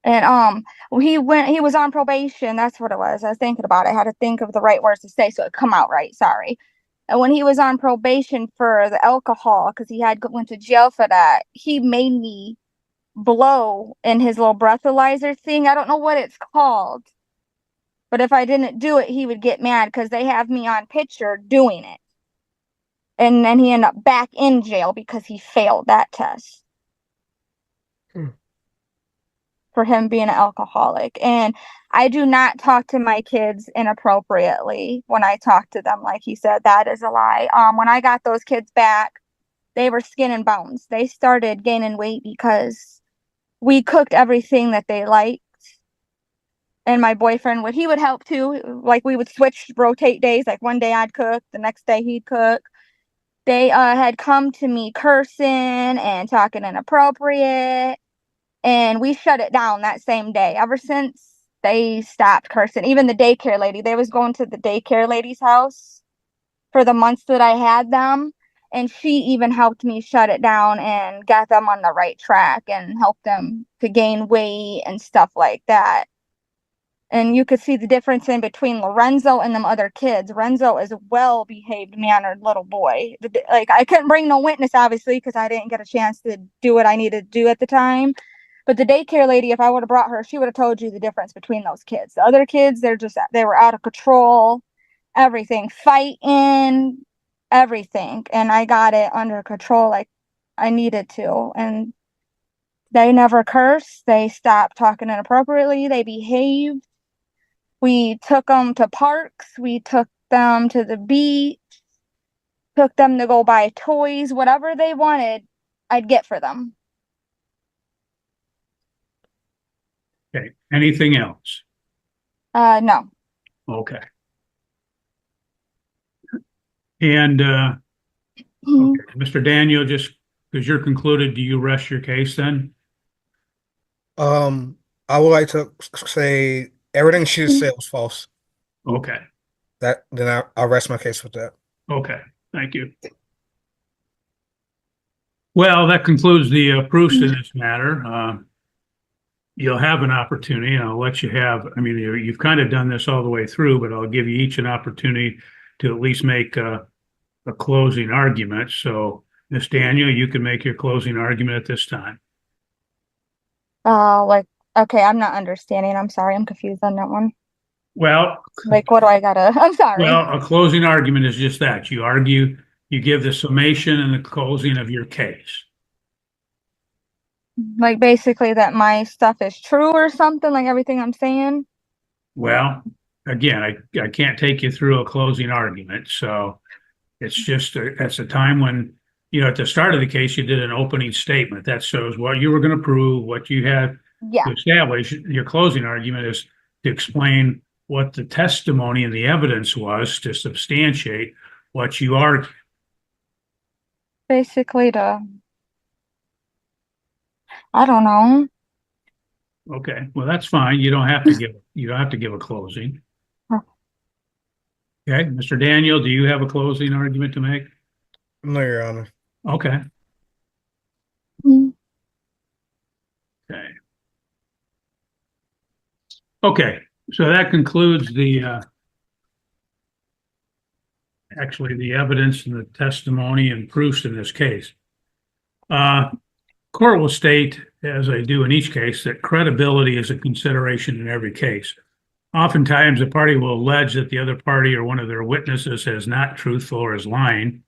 And he was on probation. That's what it was. I was thinking about it. I had to think of the right words to say so it come out right. Sorry. And when he was on probation for the alcohol, because he had went to jail for that, he made me blow in his little breathalyzer thing. I don't know what it's called, but if I didn't do it, he would get mad because they have me on picture doing it. And then he ended up back in jail because he failed that test. For him being an alcoholic. And I do not talk to my kids inappropriately when I talk to them. Like he said, that is a lie. When I got those kids back, they were skin and bones. They started gaining weight because we cooked everything that they liked. And my boyfriend he would help too. Like we would rotate days. Like one day I'd cook, the next day he'd cook. They had come to me cursing and talking inappropriate. And we shut it down that same day. Ever since they stopped cursing, even the daycare lady, they was going to the daycare lady's house for the months that I had them. And she even helped me shut it down and got them on the right track and helped them to gain weight and stuff like that. And you could see the difference in between Lorenzo and them other kids. Renzo is a well-behaved, mannered little boy. Like I couldn't bring no witness, obviously, because I didn't get a chance to do what I needed to do at the time. But the daycare lady, if I would have brought her, she would have told you the difference between those kids. The other kids, they were out of control, everything, fighting, everything. And I got it under control like I needed to. And they never cursed. They stopped talking inappropriately. They behaved. We took them to parks. We took them to the beach, took them to go buy toys, whatever they wanted, I'd get for them. Okay. Anything else? No. Okay. And Mhm. okay. Mr. Daniel, just because you're concluded, do you rest your case then? I would like to say everything she said was false. Okay. I'll rest my case with that. Okay. Thank you. Well, that concludes the proofs in this matter. You'll have an opportunity, and I'll let you have, I mean, you've kind of done this all the way through, but I'll give you each an opportunity to at least make a closing argument. So, Ms. Daniel, you can make your closing argument at this time. Like, okay, I'm not understanding. I'm sorry. I'm confused on that one. Well, Like, what do I gotta, I'm sorry. a closing argument is just that. You argue, you give the summation and the closing of your case. Like, basically that my stuff is true or something, like everything I'm saying. Well, again, I can't take you through a closing argument. So it's just, that's a time when, at the start of the case, you did an opening statement that shows what you were going to prove, what you had Yeah, to establish. Your closing argument is to explain what the testimony and the evidence was to substantiate what you argue. basically I don't know. Okay, well, that's fine. You don't have to give a closing. Huh. Okay, Mr. Daniel, do you have a closing argument to make? No, Your Honor. Okay. Mm. Okay. Okay, so that concludes actually the evidence and the testimony and proofs in this case. Court will state, as I do in each case, that credibility is a consideration in every case. Oftentimes, a party will allege that the other party or one of their witnesses is not truthful or is lying.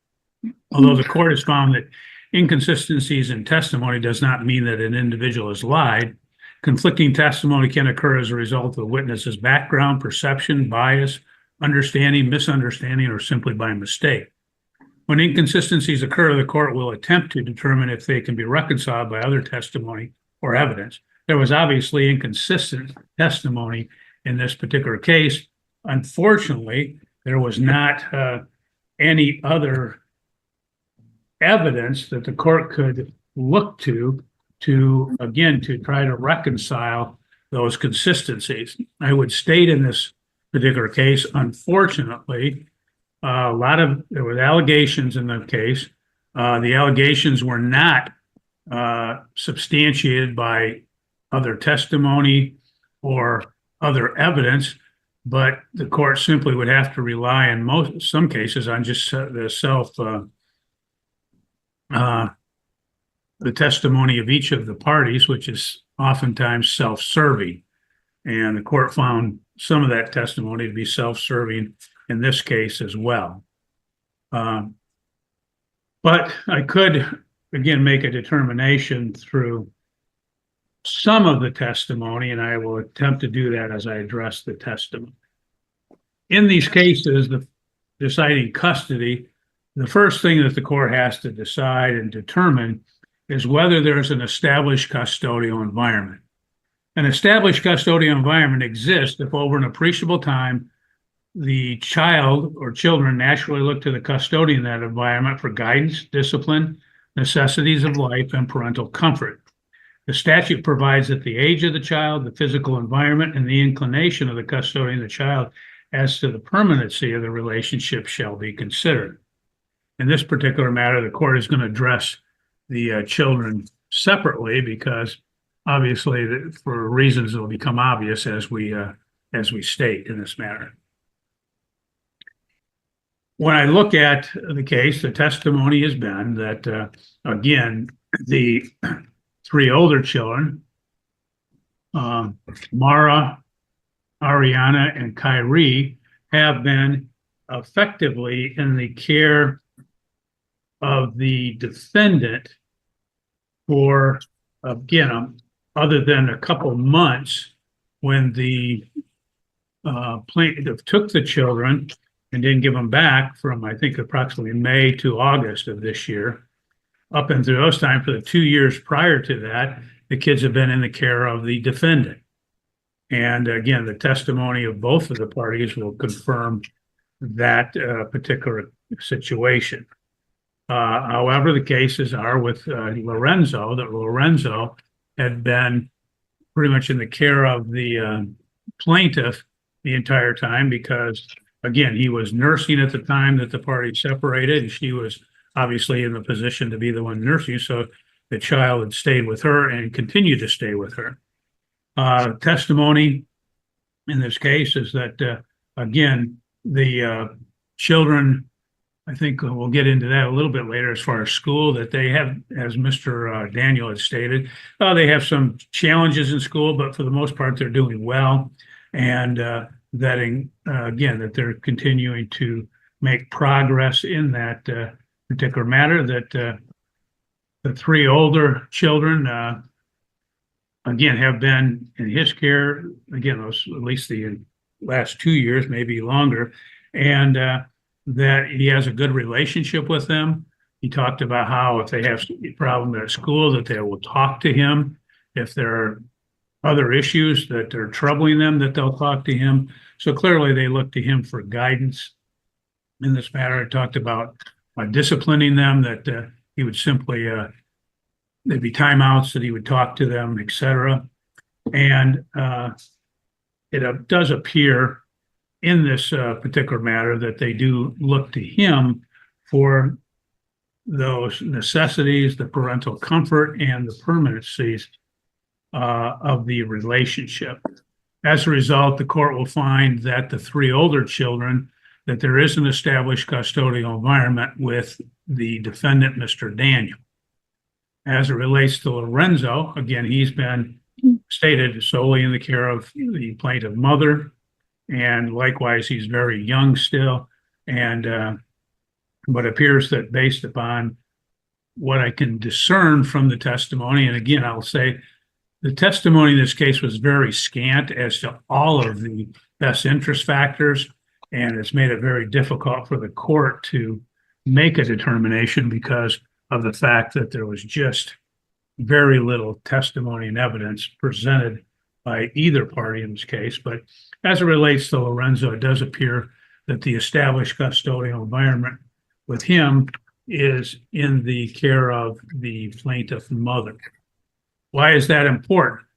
Although the court has found that inconsistencies in testimony does not mean that an individual has lied, conflicting testimony can occur as a result of the witness's background, perception, bias, understanding, misunderstanding, or simply by mistake. When inconsistencies occur, the court will attempt to determine if they can be reconciled by other testimony or evidence. There was obviously inconsistent testimony in this particular case. Unfortunately, there was not any other evidence that the court could look to again, to try to reconcile those consistencies. I would state in this particular case, unfortunately, There were allegations in the case. The allegations were not substantiated by other testimony or other evidence, but the court simply would have to rely in some cases on just the testimony of each of the parties, which is oftentimes self-serving. And the court found some of that testimony to be self-serving in this case as well. But I could, again, make a determination through some of the testimony, and I will attempt to do that as I address the testimony. In these cases, deciding custody, the first thing that the court has to decide and determine is whether there's an established custodial environment. An established custodial environment exists if over an appreciable time, the child or children naturally look to the custodian in that environment for guidance, discipline, necessities of life, and parental comfort. The statute provides that the age of the child, the physical environment, and the inclination of the custodian of the child as to the permanency of the relationship shall be considered. In this particular matter, the court is going to address the children separately because obviously for reasons that will become obvious as we state in this matter. When I look at the case, the testimony has been that, again, the three older children, Mara, Ariana, and Kyrie, have been effectively in the care of the defendant for, again, other than a couple months when the plaintiff took the children and didn't give them back from, I think, approximately May to August of this year. Up until those times, for the 2 years prior to that, the kids have been in the care of the defendant. And again, the testimony of both of the parties will confirm that particular situation. However, the cases are with Lorenzo, that Lorenzo had been pretty much in the care of the plaintiff the entire time because, again, he was nursing at the time that the parties separated, and she was obviously in the position to be the one nursing, so the child had stayed with her and continued to stay with her. Testimony in this case is that, again, the children, I think we'll get into that a little bit later as far as school, that they have, as Mr. Daniel had stated, they have some challenges in school, but for the most part, they're doing well. And again, that they're continuing to make progress in that particular matter, that the three older children, again, have been in his care, again, at least the last 2 years, maybe longer, and that he has a good relationship with them. He talked about how if they have a problem at school, that they will talk to him. If there are other issues that are troubling them, that they'll talk to him. So clearly they look to him for guidance in this matter. I talked about disciplining them, that he would simply, there'd be timeouts that he would talk to them, etc. And it does appear in this particular matter that they do look to him for those necessities, the parental comfort, and the permanencies of the relationship. As a result, the court will find that the three older children, that there is an established custodial environment with the defendant, Mr. Daniel. As it relates to Lorenzo, again, he's been stated solely in the care of the plaintiff mother, and likewise, he's very young still, and but appears that based upon what I can discern from the testimony, and again, I'll say the testimony in this case was very scant as to all of the best interest factors, and it's made it very difficult for the court to make a determination because of the fact that there was just very little testimony and evidence presented by either party in this case. But as it relates to Lorenzo, it does appear that the established custodial environment with him is in the care of the plaintiff mother. Why is that important?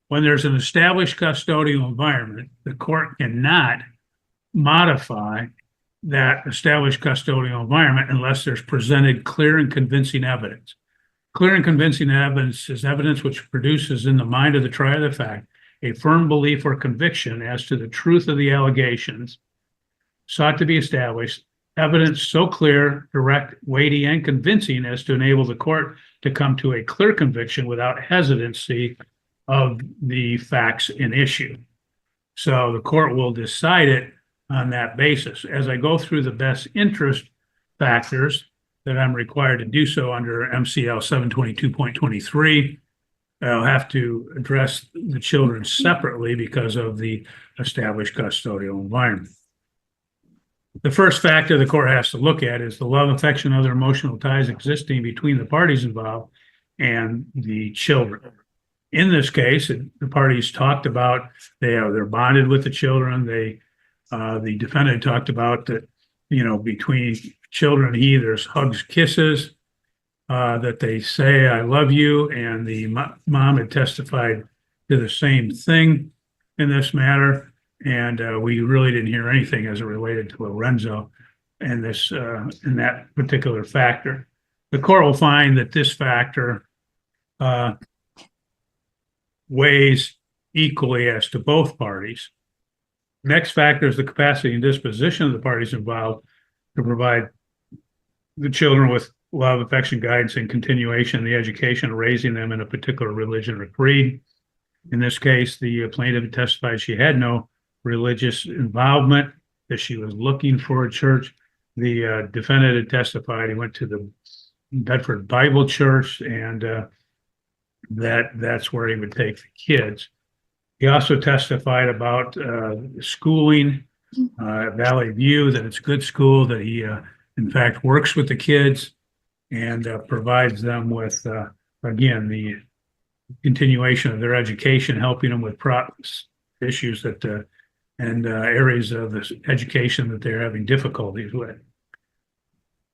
When there's an established custodial environment, the court cannot modify that established custodial environment unless there's presented clear and convincing evidence. Clear and convincing evidence is evidence which produces in the mind of the trier of fact a firm belief or conviction as to the truth of the allegations sought to be established, evidence so clear, direct, weighty, and convincing as to enable the court to come to a clear conviction without hesitancy of the facts in issue. So the court will decide it on that basis. As I go through the best interest factors that I'm required to do so under MCL 722.23, I'll have to address the children separately because of the established custodial environment. The first factor the court has to look at is the love, affection, other emotional ties existing between the parties involved and the children. In this case, the parties talked about they're bonded with the children. The defendant talked about that, between children, there's hugs, kisses, that they say, I love you. And the mom had testified to the same thing in this matter. And we really didn't hear anything as it related to Lorenzo and in that particular factor. The court will find that this factor weighs equally as to both parties. Next factor is the capacity and disposition of the parties involved to provide the children with love, affection, guidance, and continuation of the education, raising them in a particular religion or creed. In this case, the plaintiff testified she had no religious involvement, that she was looking for a church. The defendant had testified he went to the Bedford Bible Church, and that's where he would take the kids. He also testified about schooling at Valley View, that it's a good school, that he, in fact, works with the kids and provides them with, again, the continuation of their education, helping them with issues that and areas of this education that they're having difficulties with.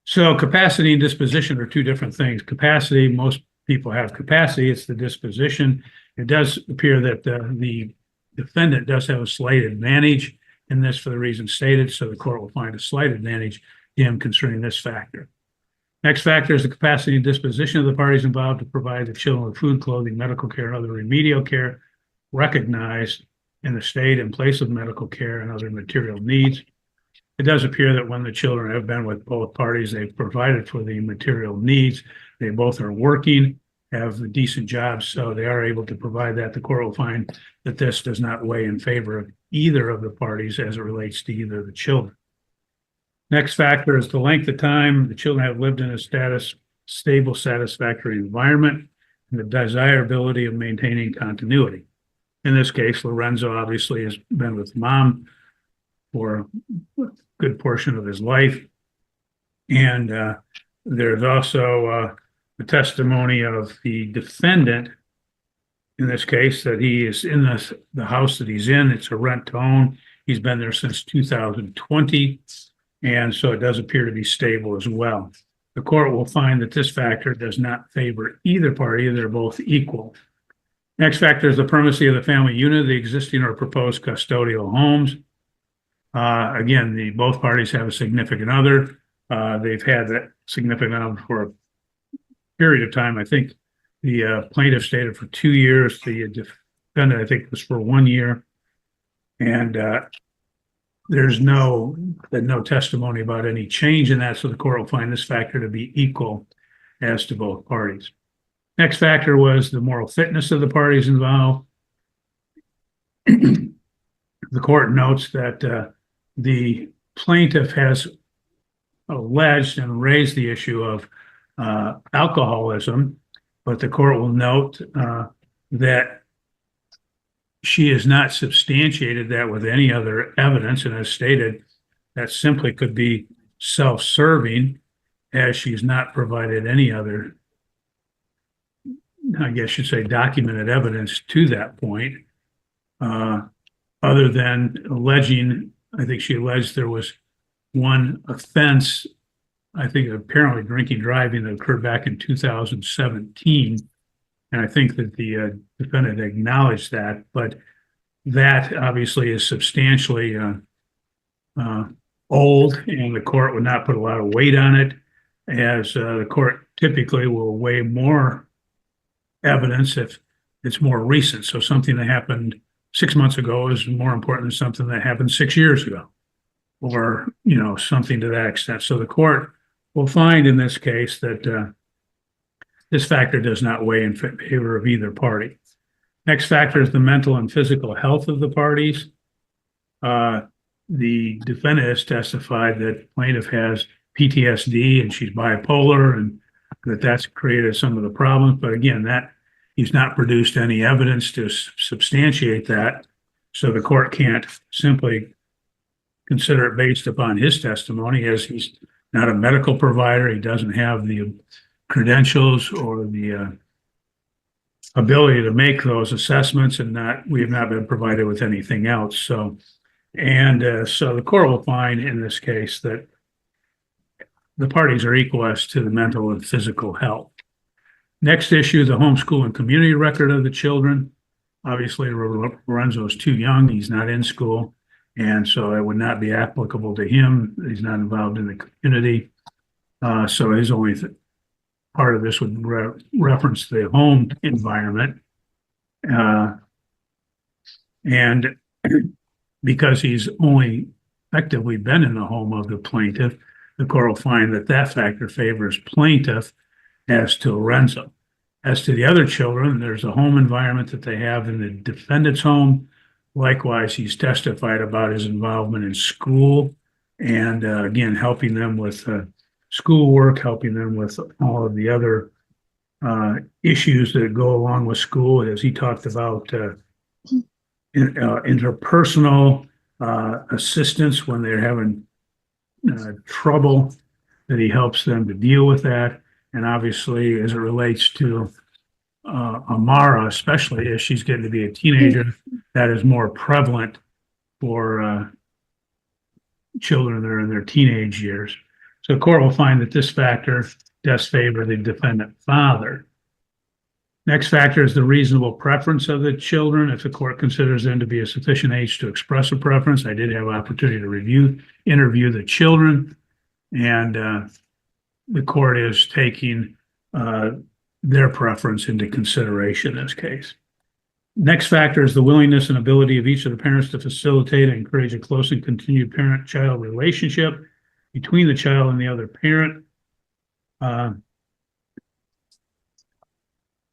So capacity and disposition are two different things. Capacity, most people have capacity. It's the disposition. It does appear that the defendant does have a slight advantage in this for the reasons stated, so the court will find a slight advantage to him concerning this factor. Next factor is the capacity and disposition of the parties involved to provide the children with food, clothing, medical care, and other remedial care recognized in the state in place of medical care and other material needs. It does appear that when the children have been with both parties, they've provided for the material needs. They both are working, have decent jobs, so they are able to provide that. The court will find that this does not weigh in favor of either of the parties as it relates to either of the children. Next factor is the length of time the children have lived in a stable, satisfactory environment, and the desirability of maintaining continuity. In this case, Lorenzo obviously has been with mom for a good portion of his life. And there's also the testimony of the defendant, in this case, that he is in the house that he's in. It's a rent to own. He's been there since 2020. And so it does appear to be stable as well. The court will find that this factor does not favor either party. They're both equal. Next factor is the permanency of the family unit, the existing or proposed custodial homes. Again, both parties have a significant other. They've had that significant other for a period of time. I think the plaintiff stated for 2 years. The defendant, I think, was for 1 year. And there's no testimony about any change in that, so the court will find this factor to be equal as to both parties. Next factor was the moral fitness of the parties involved. The court notes that the plaintiff has alleged and raised the issue of alcoholism, but the court will note that she has not substantiated that with any other evidence, and as stated, that simply could be self-serving, as she's not provided any other, I guess you'd say, documented evidence to that point, other than alleging, I think she alleged there was one offense, I think apparently drinking driving, that occurred back in 2017. And I think that the defendant acknowledged that, but that obviously is substantially old, and the court would not put a lot of weight on it, as the court typically will weigh more evidence if it's more recent. So something that happened 6 months ago is more important than something that happened 6 years ago, or, something to that extent. So the court will find in this case that this factor does not weigh in favor of either party. Next factor is the mental and physical health of the parties. The defendant has testified that plaintiff has PTSD and she's bipolar, and that's created some of the problems. But again, that he's not produced any evidence to substantiate that. So the court can't simply consider it based upon his testimony, as he's not a medical provider. He doesn't have the credentials or the ability to make those assessments, and we have not been provided with anything else. So the court will find in this case that the parties are equal as to the mental and physical health. Next issue, the homeschool and community record of the children. Obviously, Lorenzo is too young. He's not in school, and so it would not be applicable to him. He's not involved in the community. So his only part of this would reference the home environment. And because he's only effectively been in the home of the plaintiff, the court will find that that factor favors plaintiff as to Lorenzo. As to the other children, there's a home environment that they have in the defendant's home. Likewise, he's testified about his involvement in school and, again, helping them with schoolwork, helping them with all of the other issues that go along with school, as he talked about interpersonal assistance when they're having trouble, that he helps them to deal with that. And obviously, as it relates to Amara, especially as she's getting to be a teenager, that is more prevalent for children that are in their teenage years. So the court will find that this factor does favor the defendant father. Next factor is the reasonable preference of the children. If the court considers them to be a sufficient age to express a preference, I did have an opportunity to interview the children, and the court is taking their preference into consideration in this case. Next factor is the willingness and ability of each of the parents to facilitate and encourage a close and continued parent-child relationship between the child and the other parent.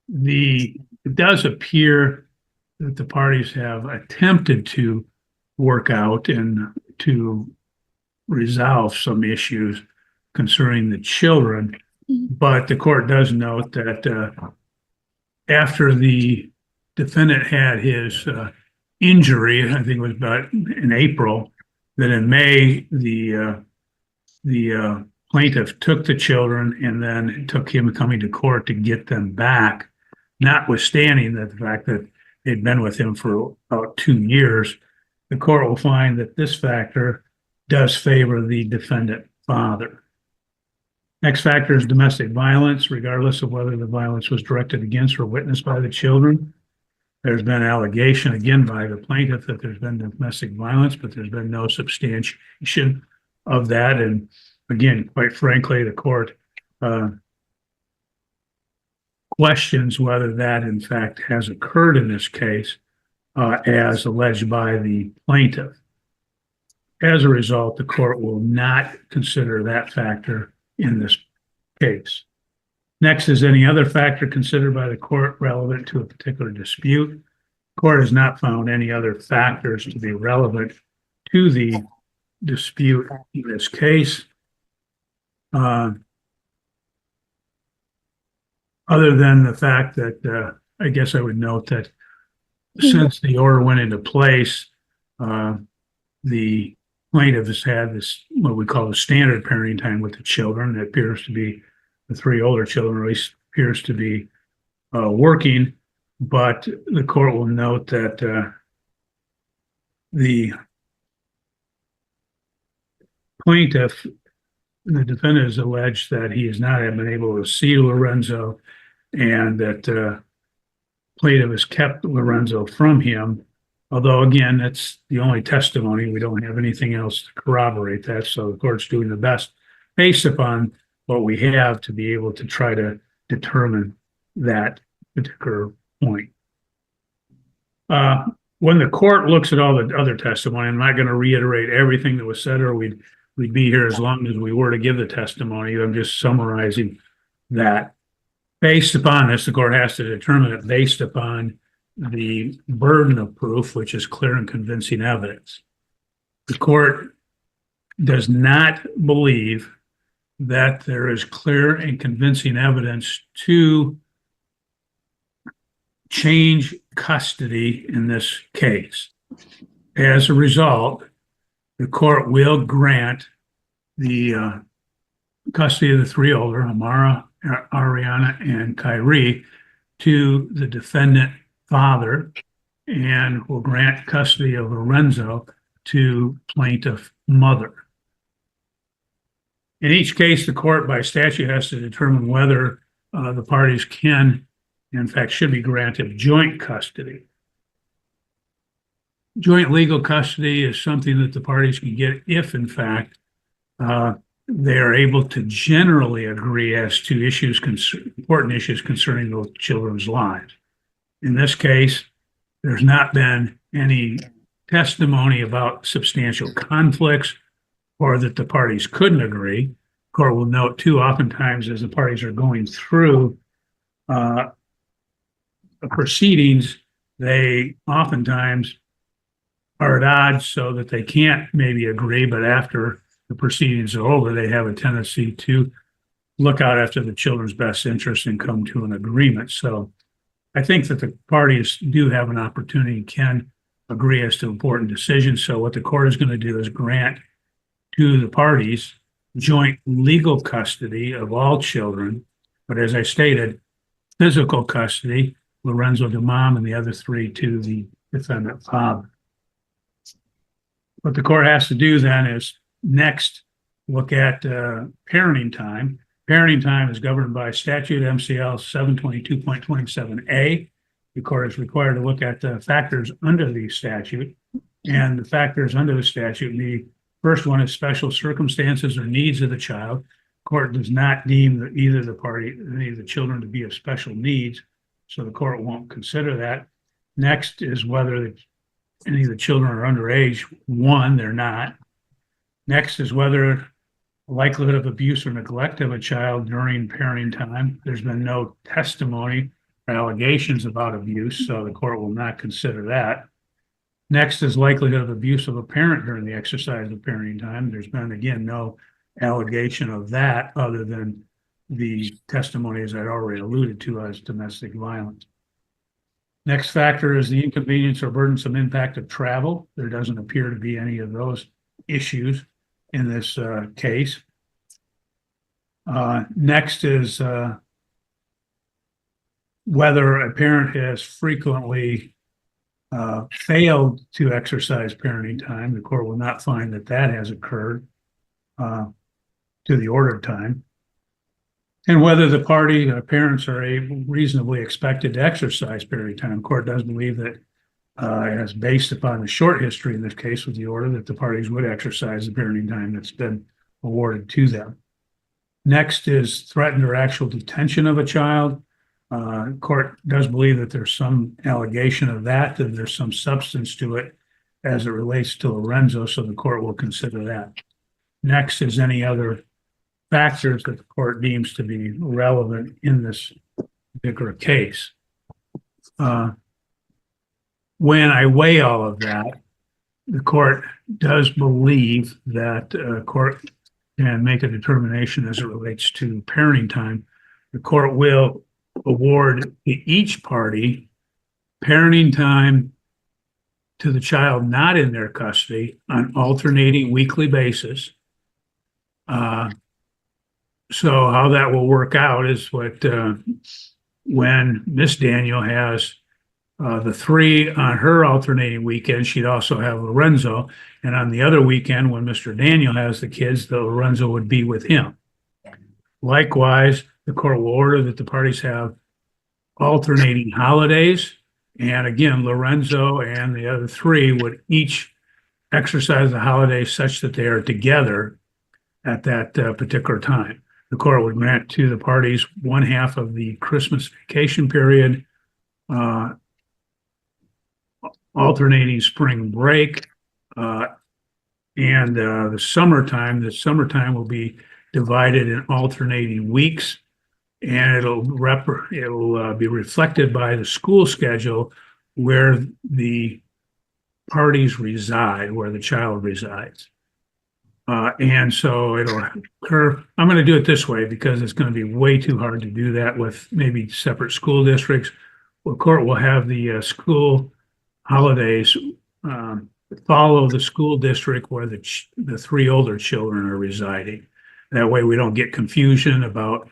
It does appear that the parties have attempted to work out and to resolve some issues concerning the children, but the court does note that after the defendant had his injury, I think it was about in April, that in May, the plaintiff took the children, and then it took him coming to court to get them back, notwithstanding the fact that they'd been with him for about 2 years. The court will find that this factor does favor the defendant father. Next factor is domestic violence, regardless of whether the violence was directed against or witnessed by the children. There's been allegation, again, by the plaintiff that there's been domestic violence, but there's been no substantiation of that. And again, quite frankly, the court questions whether that, in fact, has occurred in this case, as alleged by the plaintiff. As a result, the court will not consider that factor in this case. Next is any other factor considered by the court relevant to a particular dispute. The court has not found any other factors to be relevant to the dispute in this case. Other than the fact that I guess I would note that since the order went into place, the plaintiff has had this, what we call the standard parenting time with the children. It appears to be the 3 older children, at least appears to be working, but the court will note that the plaintiff, the defendant, has alleged that he has not been able to see Lorenzo, and that plaintiff has kept Lorenzo from him Although again, that's the only testimony. We don't have anything else to corroborate that. So the court's doing the best based upon what we have to be able to try to determine that particular point. When the court looks at all the other testimony, I'm not going to reiterate everything that was said, or we'd be here as long as we were to give the testimony. I'm just summarizing that. Based upon this, the court has to determine it based upon the burden of proof, which is clear and convincing evidence. The court does not believe that there is clear and convincing evidence to change custody in this case. As a result, the court will grant the custody of the three older, Amara, Ariana, and Kyrie, to the defendant father, and will grant custody of Lorenzo to plaintiff mother. In each case, the court by statute has to determine whether the parties can, in fact, should be granted joint custody. Joint legal custody is something that the parties can get if, in fact, they are able to generally agree as to important issues concerning those children's lives. In this case, there's not been any testimony about substantial conflicts or that the parties couldn't agree. The court will note too, oftentimes as the parties are going through the proceedings, they oftentimes are at odds so that they can't maybe agree, but after the proceedings are over, they have a tendency to look out after the children's best interest and come to an agreement. So I think that the parties do have an opportunity and can agree as to important decisions. So what the court is going to do is grant to the parties joint legal custody of all children. But as I stated, physical custody, Lorenzo to mom and the other three to the defendant father. What the court has to do then is next look at parenting time. Parenting time is governed by statute MCL 722.27A. The court is required to look at the factors under the statute, and the factors under the statute, the first one is special circumstances or needs of the child. Court does not deem either the party, any of the children to be of special needs, so the court won't consider that. Next is whether any of the children are underage. One, they're not. Next is whether likelihood of abuse or neglect of a child during parenting time. There's been no testimony or allegations about abuse, so the court will not consider that. Next is likelihood of abuse of a parent during the exercise of parenting time. There's been, again, no allegation of that other than the testimonies I'd already alluded to as domestic violence. Next factor is the inconvenience or burdensome impact of travel. There doesn't appear to be any of those issues in this case. Next is whether a parent has frequently failed to exercise parenting time. The court will not find that that has occurred to the ordered time. And whether the parents are reasonably expected to exercise parenting time. The court does believe that it is based upon the short history in this case with the order that the parties would exercise the parenting time that's been awarded to them. Next is threatened or actual detention of a child. Court does believe that there's some allegation of that, and there's some substance to it as it relates to Lorenzo, so the court will consider that. Next is any other factors that the court deems to be relevant in this particular case. When I weigh all of that, the court does believe that court can make a determination as it relates to parenting time. The court will award to each party parenting time to the child not in their custody on alternating weekly basis. So how that will work out is when Miss Daniel has the three on her alternating weekend, she'd also have Lorenzo. And on the other weekend, when Mr. Daniel has the kids, the Lorenzo would be with him. Likewise, the court will order that the parties have alternating holidays And again, Lorenzo and the other three would each exercise the holiday such that they are together at that particular time. The court would grant to the parties one half of the Christmas vacation period, alternating spring break, and the summertime. The summertime will be divided in alternating weeks, and it'll be reflected by the school schedule where the parties reside, where the child resides. And so it'll occur. I'm going to do it this way because it's going to be way too hard to do that with maybe separate school districts. The court will have the school holidays follow the school district where the three older children are residing. That way we don't get confusion about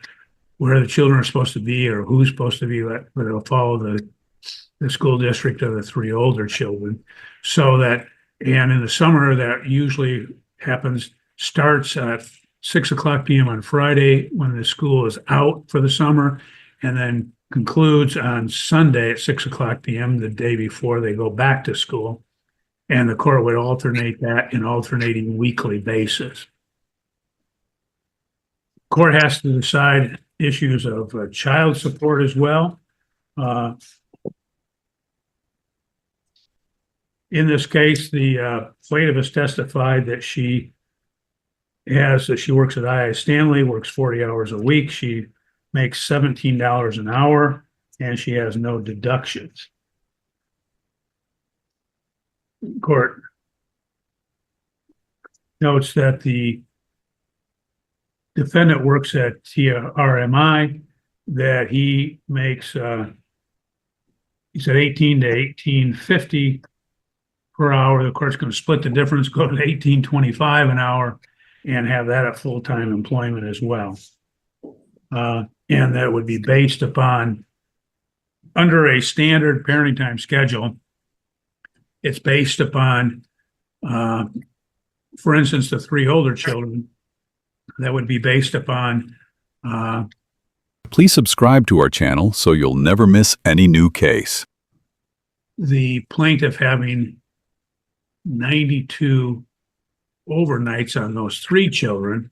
where the children are supposed to be or who's supposed to be, but it'll follow the school district of the three older children. So that, and in the summer, that usually starts at 6:00 p.m. on Friday when the school is out for the summer, and then concludes on Sunday at 6:00 p.m. the day before they go back to school. And the court would alternate that in alternating weekly basis. Court has to decide issues of child support as well. In this case, the plaintiff has testified that she works at I.I. Stanley, works 40 hours a week. She makes $17 an hour, and she has no deductions. Court notes that the defendant works at TRMI, that he makes, he said 18 to 18.50 per hour. The court's going to split the difference, go to 18.25 an hour, and have that at full-time employment as well. And that would be based upon, under a standard parenting time schedule, it's based upon, for instance, the three older children, that would be based upon. Please subscribe to our channel so you'll never miss any new case. The plaintiff having 92 overnights on those three children,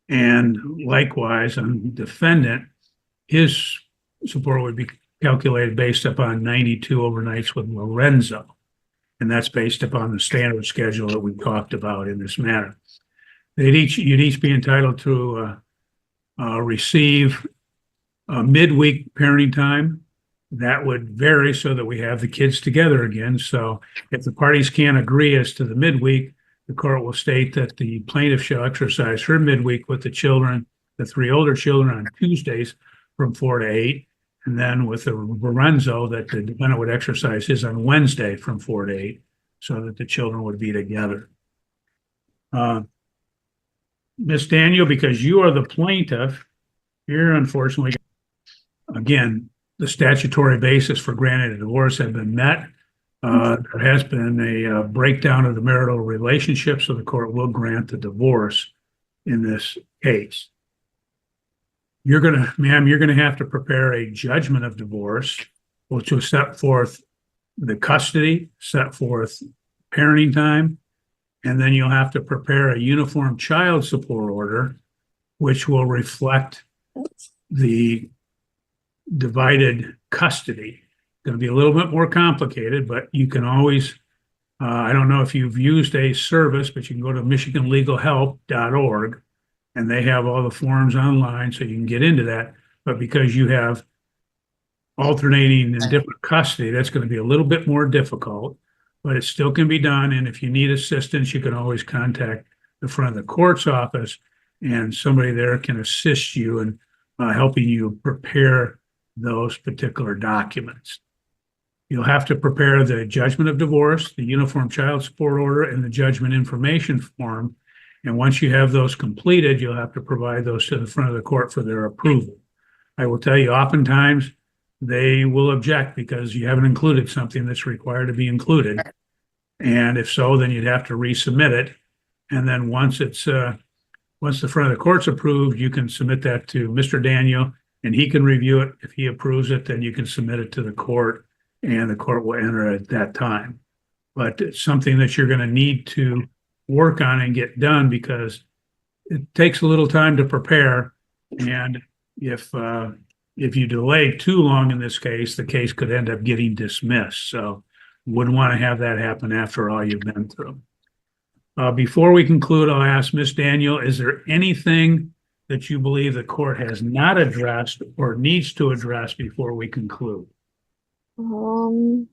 and likewise on the defendant, his support would be calculated based upon 92 overnights with Lorenzo. And that's based upon the standard schedule that we talked about in this matter. You'd each be entitled to receive a midweek parenting time. That would vary so that we have the kids together again. So if the parties can't agree as to the midweek, the court will state that the plaintiff shall exercise her midweek with the children, the three older children, on Tuesdays from 4 to 8. And then with the Lorenzo, that the defendant would exercise his on Wednesday from 4 to 8, so that the children would be together. Ms. Daniel, because you are the plaintiff, you're unfortunately, again, the statutory basis for granting a divorce have been met. There has been a breakdown of the marital relationship, so the court will grant the divorce in this case. Ma'am, you're gonna have to prepare a judgment of divorce, which will set forth the custody, set forth parenting time, and then you'll have to prepare a uniform child support order, which will reflect the divided custody. It's going to be a little bit more complicated, but you can always, I don't know if you've used a service, but you can go to michiganlegalhelp.org, and they have all the forms online, so you can get into that. But because you have alternating in different custody, that's going to be a little bit more difficult, but it still can be done. And if you need assistance, you can always contact the front of the court's office, and somebody there can assist you in helping you prepare those particular documents. You'll have to prepare the judgment of divorce, the uniform child support order, and the judgment information form. And once you have those completed, you'll have to provide those to the front of the court for their approval. I will tell you, oftentimes they will object because you haven't included something that's required to be included. And if so, then you'd have to resubmit it. And then once the front of the court's approved, you can submit that to Mr. Daniel, and he can review it. If he approves it, then you can submit it to the court, and the court will enter at that time. But it's something that you're going to need to work on and get done because it takes a little time to prepare. And if you delay too long in this case, the case could end up getting dismissed. So wouldn't want to have that happen after all you've been through. Before we conclude, I'll ask Ms. Daniel, is there anything that you believe the court has not addressed or needs to address before we conclude? No.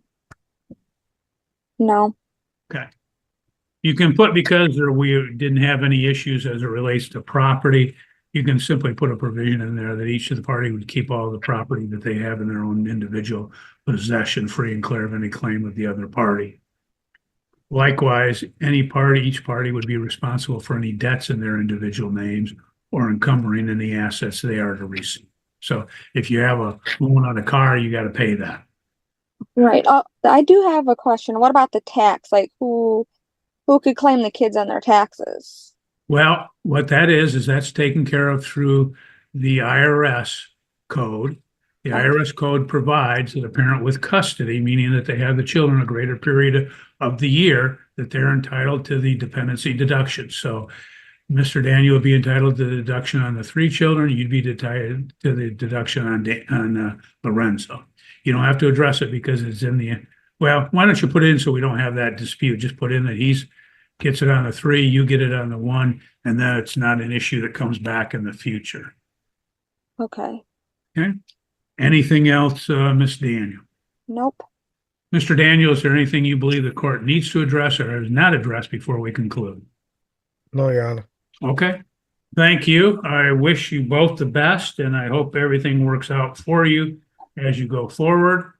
Okay. You can put because we didn't have any issues as it relates to property. You can simply put a provision in there that each of the party would keep all the property that they have in their own individual possession, free and clear of any claim of the other party. Likewise, each party would be responsible for any debts in their individual names or encumbering any assets they are to receive. So if you have a loan on a car, you got to pay that. Right. I do have a question. What about the tax? Like who could claim the kids on their taxes? Well, what that is that's taken care of through the IRS code. The IRS code provides that a parent with custody, meaning that they have the children a greater period of the year, that they're entitled to the dependency deduction. So Mr. Daniel would be entitled to the deduction on the 3 children. You'd be entitled to the deduction on Lorenzo. You don't have to address it because it's in the, well, why don't you put it in so we don't have that dispute? Just put in that gets it on the 3, you get it on the 1, and then it's not an issue that comes back in the future. Okay. Okay. Anything else, Ms. Daniel? Nope. Mr. Daniel, is there anything you believe the court needs to address or has not addressed before we conclude? No, Your Honor. Okay. Thank you. I wish you both the best, and I hope everything works out for you as you go forward.